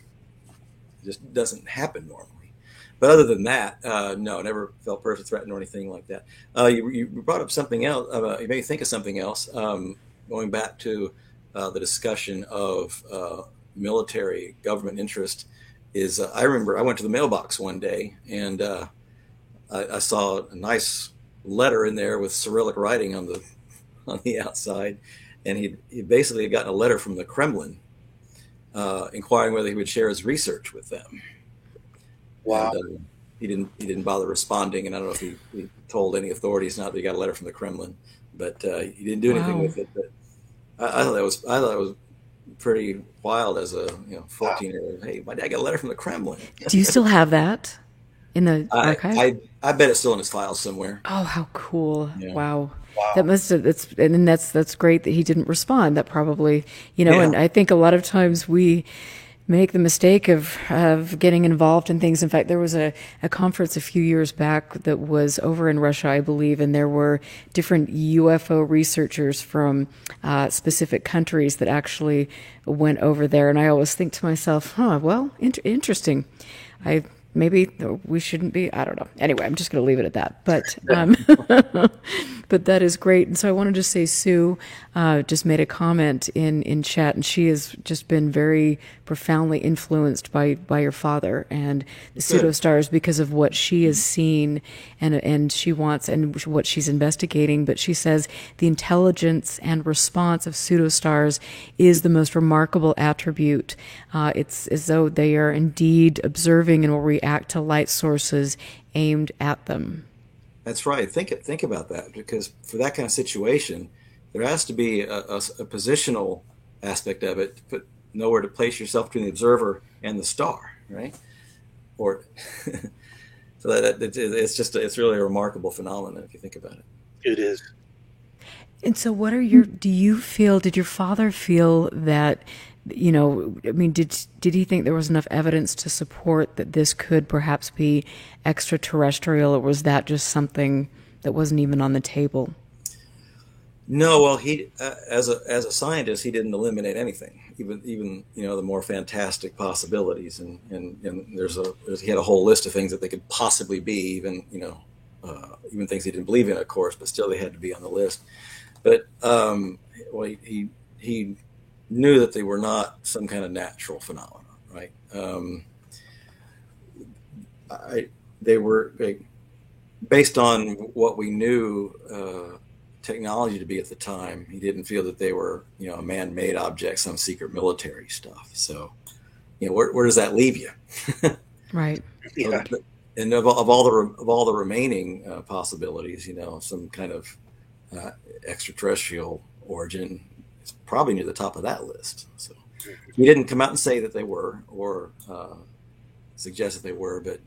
just doesn't happen normally. But other than that, no, never felt personally threatened or anything like that. You brought up something else. You made me think of something else. Going back to the discussion of military government interest is I remember I went to the mailbox one day, and I saw a nice letter in there with Cyrillic writing on the outside, and he basically had gotten a letter from the Kremlin inquiring whether he would share his research with them. Wow. And, he didn't bother responding, and I don't know if he told any authorities not that he got a letter from the Kremlin, but he didn't do anything with it. But I thought that was pretty wild as a 14-year-old. Hey, my dad got a letter from the Kremlin. Do you still have that in the I, archive? I bet it's still in his files somewhere. Oh, how cool. Yeah. Wow. Wow. That must have, that's great that he didn't respond. That probably, Yeah. and I think a lot of times we make the mistake of getting involved in things. In fact, there was a conference a few years back that was over in Russia, I believe, and there were different UFO researchers from specific countries that actually went over there. And I always think to myself, interesting. Maybe we shouldn't be. I don't know. Anyway, I'm just going to leave it at that. But but that is great. And so I wanted to say Sue just made a comment in chat, and she has just been very profoundly influenced by your father and the pseudostars because of what she has seen and she wants and what she's investigating. But she says the intelligence and response of pseudostars is the most remarkable attribute. It's as though they are indeed observing and will react to light sources aimed at them. That's right. Think about that, because for that kind of situation, there has to be a positional aspect of it, but nowhere to place yourself between the observer and the star, right? Or so it's really a remarkable phenomenon if you think about it. It is. And so did your father feel that, did he think there was enough evidence to support that this could perhaps be extraterrestrial, or was that just something that wasn't even on the table? No, well, he as a scientist, he didn't eliminate anything, even the more fantastic possibilities, and he had a whole list of things that they could possibly be, even things he didn't believe in, of course, but still they had to be on the list. But he knew that they were not some kind of natural phenomenon, right? They were based on what we knew technology to be at the time. He didn't feel that they were, a man-made object, some secret military stuff. So, where does that leave you? Right. Yeah. And of all the remaining possibilities, some kind of extraterrestrial origin is probably near the top of that list. So he didn't come out and say that they were, or suggest that they were, but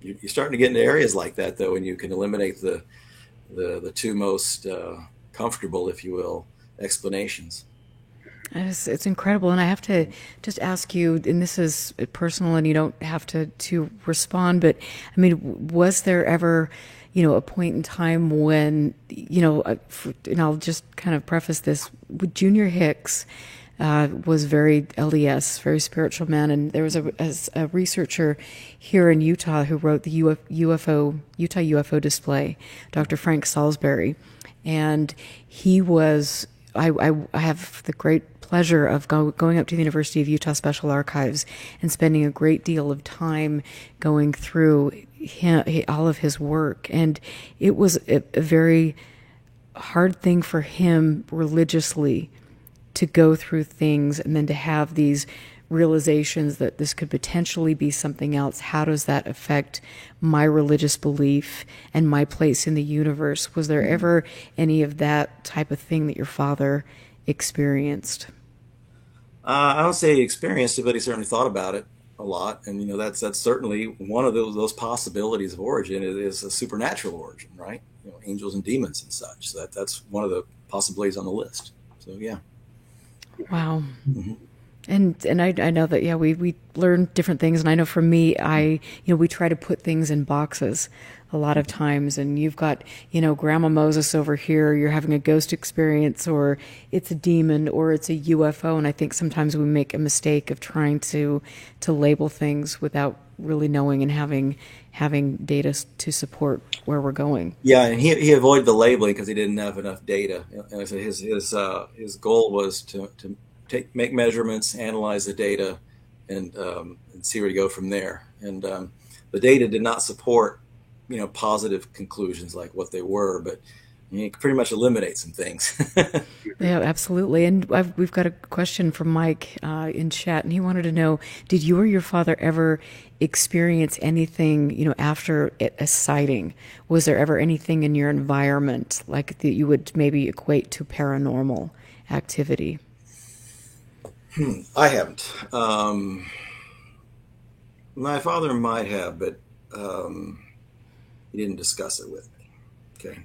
you're starting to get into areas like that, though, and you can eliminate the two most comfortable, if you will, explanations. It's incredible. And I have to just ask you, and this is personal and you don't have to respond, but was there ever, a point in time when, and I'll just kind of preface this with Junior Hicks, was very LDS, very spiritual man. And there was a researcher here in Utah who wrote the Utah UFO display, Dr. Frank Salisbury. And he was, I have the great pleasure of going up to the University of Utah Special Archives and spending a great deal of time going through all of his work. And it was a very hard thing for him religiously to go through things and then to have these realizations that this could potentially be something else. How does that affect my religious belief and my place in the universe? Was there ever any of that type of thing that your father experienced? I don't say he experienced it, but he certainly thought about it a lot. And, that's certainly one of those possibilities of origin is a supernatural origin, right? Angels and demons and such. So that's one of the possibilities on the list. So, yeah. Wow. Mm-hmm. And I know that, we learn different things. And I know for me, we try to put things in boxes a lot of times. And you've got, Grandma Moses over here, you're having a ghost experience, or it's a demon, or it's a UFO. And I think sometimes we make a mistake of trying to label things without really knowing and having data to support where we're going. Yeah, and he avoided the labeling because he didn't have enough data. And I said his goal was to make measurements, analyze the data, and see where to go from there. And the data did not support, positive conclusions like what they were, but you can pretty much eliminate some things. Yeah, absolutely. And we've got a question from Mike in chat, and he wanted to know, did you or your father ever experience anything, after a sighting? Was there ever anything in your environment like that you would maybe equate to paranormal activity? I haven't. My father might have, but he didn't discuss it with me. Okay.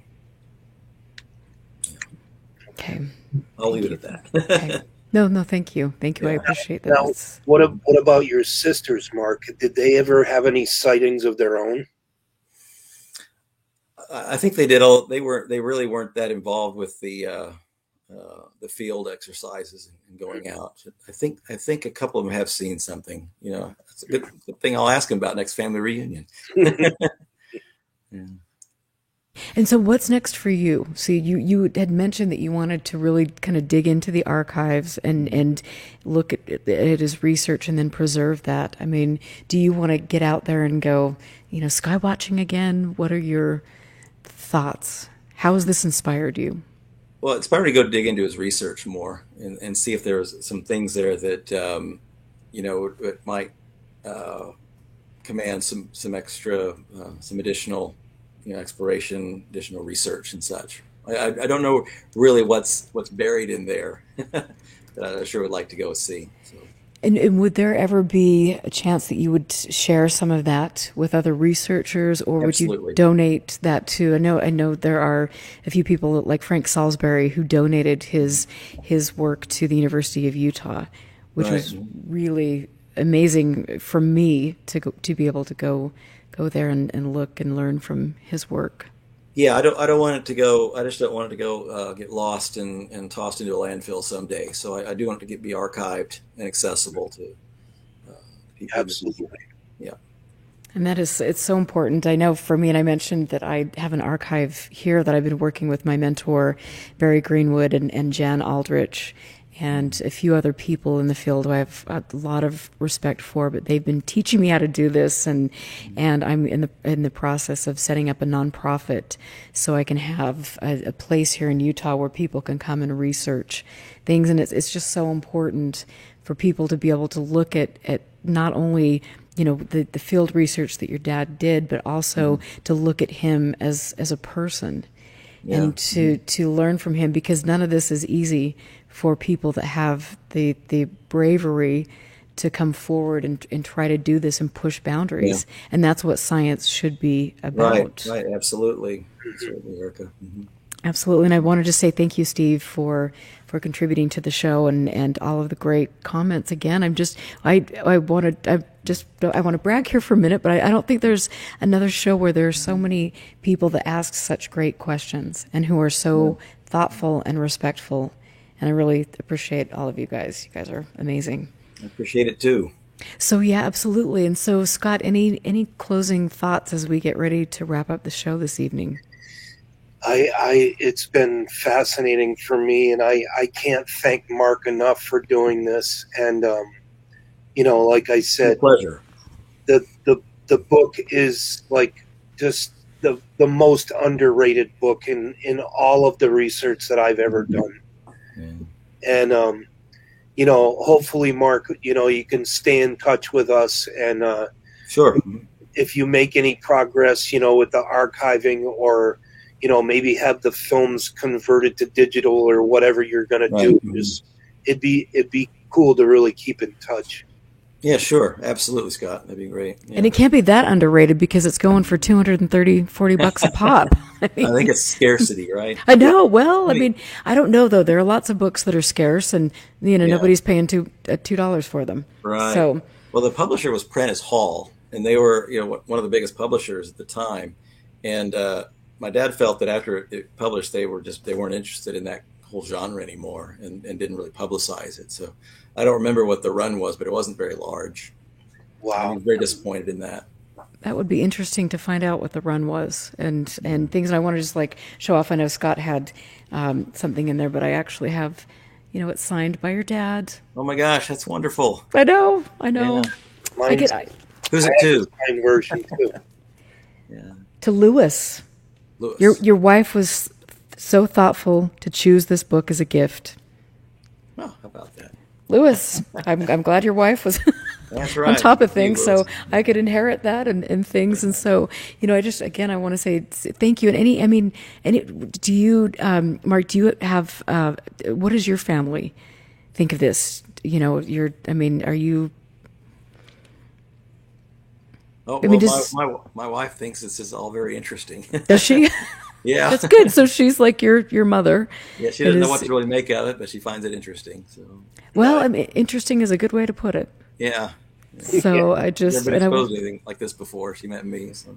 Okay. I'll leave it at that. Okay. No, thank you. Thank you. I Yeah. appreciate that. Now, what about your sisters, Mark? Did they ever have any sightings of their own? I think they did. They really weren't that involved with the field exercises and going out. I think a couple of them have seen something. It's a good thing. I'll ask them about next family reunion. Yeah. And so what's next for you? So you had mentioned that you wanted to really kind of dig into the archives and look at his research and then preserve that. I mean, do you want to get out there and go, sky watching again? What are your thoughts? How has this inspired you? Well, it's probably to go dig into his research more and see if there's some things there that it might command some extra, some additional, exploration, additional research and such. I don't know really what's buried in there that I sure would like to go see. So. And would there ever be a chance that you would share some of that with other researchers, or would Absolutely. you donate that to? I know there are a few people like Frank Salisbury who donated his work to the University of Utah, which Right. was really amazing for me to be able to go there and look and learn from his work. Yeah, I don't want it to go. I just don't want it to go get lost and tossed into a landfill someday. So I do want it to be archived and accessible to people. Absolutely. Yeah. And it's so important. I know for me, and I mentioned that I have an archive here that I've been working with my mentor, Barry Greenwood and Jan Aldrich, and a few other people in the field who I have a lot of respect for, but they've been teaching me how to do this, and I'm in the process of setting up a nonprofit so I can have a place here in Utah where people can come and research things, and it's just so important for people to be able to look at not only the field research that your dad did, but also to look at him as a person. Yeah. And to learn from him, because none of this is easy for people that have the bravery to come forward and try to do this and push boundaries. Yeah. And that's what science should be about. Right, absolutely. Certainly, Erica. Mm-hmm. Absolutely. And I wanted to say thank you, Steve, for contributing to the show and all of the great comments. Again, I want to brag here for a minute, but I don't think there's another show where there's so many people that ask such great questions and who are so thoughtful and respectful. And I really appreciate all of you guys. You guys are amazing. I appreciate it too. So yeah, absolutely. And so Scott, any closing thoughts as we get ready to wrap up the show this evening? It's been fascinating for me, and I can't thank Mark enough for doing this. And like I said, pleasure. The book is like just the most underrated book in all of the research that I've ever done. And hopefully, Mark, you can stay in touch with us, and sure, if you make any progress, with the archiving, or maybe have the films converted to digital or whatever you're going to do. Just, it'd be cool to really keep in touch. Yeah, sure. Absolutely, Scott. That'd be great. Yeah. And it can't be that underrated because it's going for $230-$40 a pop. I think it's scarcity, right? I know. Well, I mean, I don't know though. There are lots of books that are scarce, and nobody's paying $2 for them. Right. So, well, the publisher was Prentice Hall, and they were one of the biggest publishers at the time. And my dad felt that after it published, they weren't interested in that whole genre anymore, and didn't really publicize it. So I don't remember what the run was, but it wasn't very large. Wow. I was very disappointed in that. That would be interesting to find out what the run was and things. And I want to just show off. I know Scott had something in there, but I actually have, it's signed by your dad. Oh my gosh, that's wonderful. I know. Yeah. Who's it to? Signed version too. Yeah. To Lewis. Your wife was so thoughtful to choose this book as a gift. Oh, how about that? Lewis, I'm glad your wife was That's right. on top of things, so I could inherit that and things. And so, I want to say thank you. And do you, Mark, do you have, what does your family think of this? are you? Oh, I well, mean, just my wife thinks this is all very interesting. does she? Yeah. That's good. So she's like your mother. Yeah, she It doesn't know what is. to really make of it, but she finds it interesting. So, Well, Nice. I mean, interesting is a good way to put it. yeah. Yeah. Yeah. So I She's never just been and I exposed to anything like this before. She met me. So.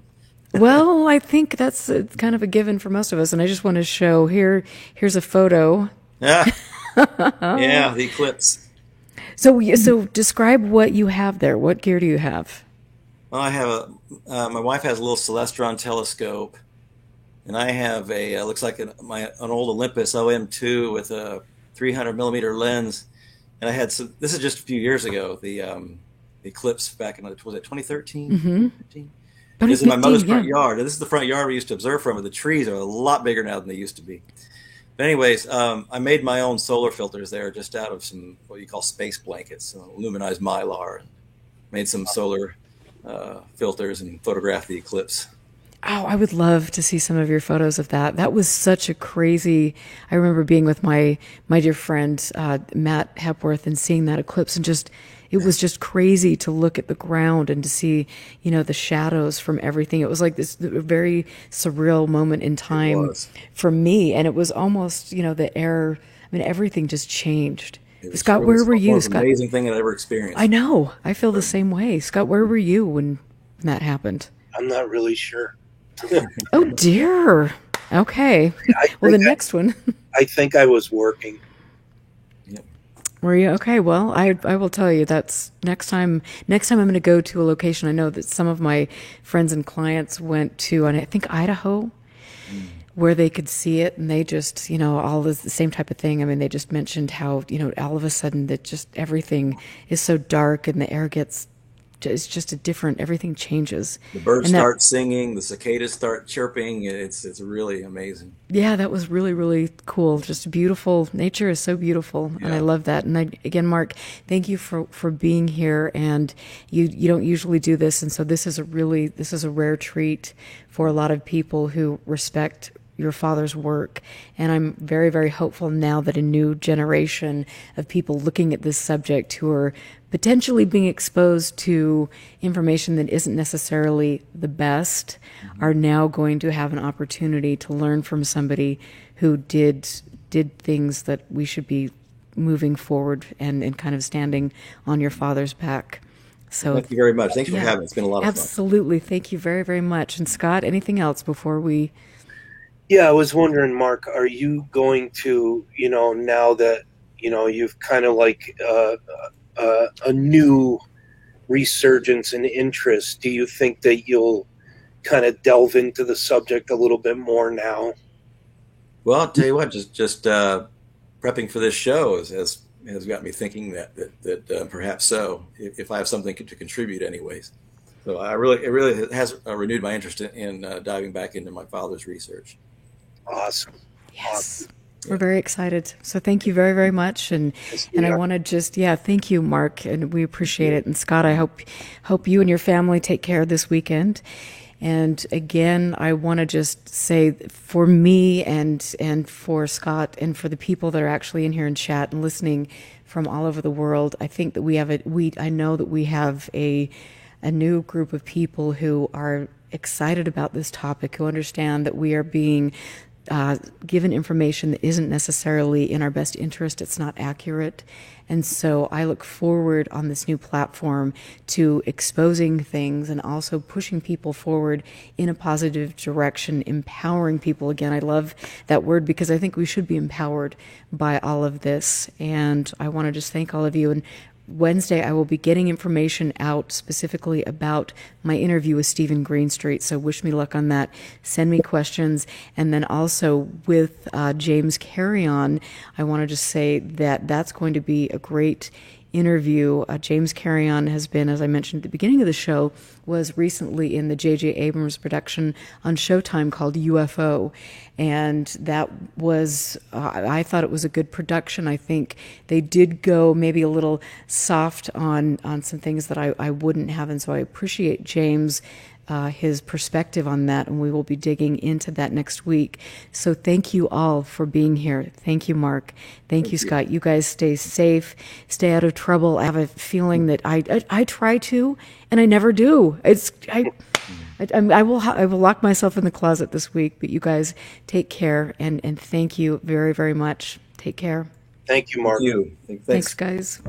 well, I think that's kind of a given for most of us, and I just want to show here's a photo. Yeah. Yeah, the eclipse. So describe what you have there. What gear do you have? Well, my wife has a little Celestron telescope, and I have looks like an old Olympus OM2 with a 300 millimeter lens. And this is just a few years ago, the eclipse back in, was it 2013? Mm-hmm. 2015? This is my 2015, mother's yeah. front yard. This is the front yard we used to observe from, but the trees are a lot bigger now than they used to be. But anyways, I made my own solar filters there just out of some, what you call space blankets, aluminized mylar, and made some solar filters and photographed the eclipse. Oh, I would love to see some of your photos of that. That was such a crazy. I remember being with my dear friend Matt Hepworth and seeing that eclipse, and just it was just crazy to look at the ground and to see the shadows from everything. It was like this very surreal moment in time was. for me, and it was almost the air. I mean, everything just changed. It was Scott, really where were the you, most Scott? amazing thing I'd ever experienced. I know. I feel the same way. Scott, where were you when that happened? I'm not really sure. Oh dear. Okay. I Well, the think next one. I think I was working. Yep. Were you okay? Well, I will tell you that's next time. Next time I'm going to go to a location. I know that some of my friends and clients went to, and I think Idaho, where they could see it, and they just all the same type of thing. I mean, they just mentioned how all of a sudden that just everything is so dark and the air gets. It's just a different. Everything changes. The birds And that, start singing, the cicadas start chirping. It's really amazing. yeah, that was really, really cool. Just beautiful. Nature is so beautiful, and I Yeah. love that. And again, Mark, thank you for being here. And you don't usually do this, and so this is a rare treat for a lot of people who respect your father's work. And I'm very, very hopeful now that a new generation of people looking at this subject who are potentially being exposed to information that isn't necessarily the best are now going to have an opportunity to learn from somebody who did things that we should be moving forward and kind of standing on your father's back. So Thank you very much. Thanks for yeah, having me. It's been a lot of fun. absolutely. Thank you very, very much. And Scott, anything else before we? Yeah, I was wondering, Mark, are you going to, now that, you've kind of like a new resurgence in interest, do you think that you'll kind of delve into the subject a little bit more now? Well, I'll tell you what, just prepping for this show has got me thinking that perhaps so, if I have something to contribute, anyways. So it really has renewed my interest in diving back into my father's research. Awesome. Yes. We're very excited. So thank you very, very much. And Yes, I yeah. want to just, thank you, Mark. And we appreciate it. And Scott, I hope you and your family take care this weekend. And again, I want to just say for me and for Scott and for the people that are actually in here in chat and listening from all over the world, I think that I know that we have a new group of people who are excited about this topic, who understand that we are being given information that isn't necessarily in our best interest. It's not accurate. And so I look forward on this new platform to exposing things and also pushing people forward in a positive direction, empowering people. Again, I love that word because I think we should be empowered by all of this. And I want to just thank all of you. And Wednesday, I will be getting information out specifically about my interview with Stephen Greenstreet. So wish me luck on that. Send me questions. And then also with James Carrion, I want to just say that that's going to be a great interview. James Carrion has been, as I mentioned at the beginning of the show, was recently in the J.J. Abrams production on Showtime called UFO. And that was, I thought it was a good production. I think they did go maybe a little soft on some things that I wouldn't have. And so I appreciate James his perspective on that, and we will be digging into that next week. So thank you all for being here. Thank you, Mark. Thank you, Scott. You guys stay safe, stay out of trouble. I have a feeling that I try to, and I never do. I will lock myself in the closet this week, but you guys take care, and thank you very, very much. Take care. Thank you, Mark. Thank you. Thanks, guys.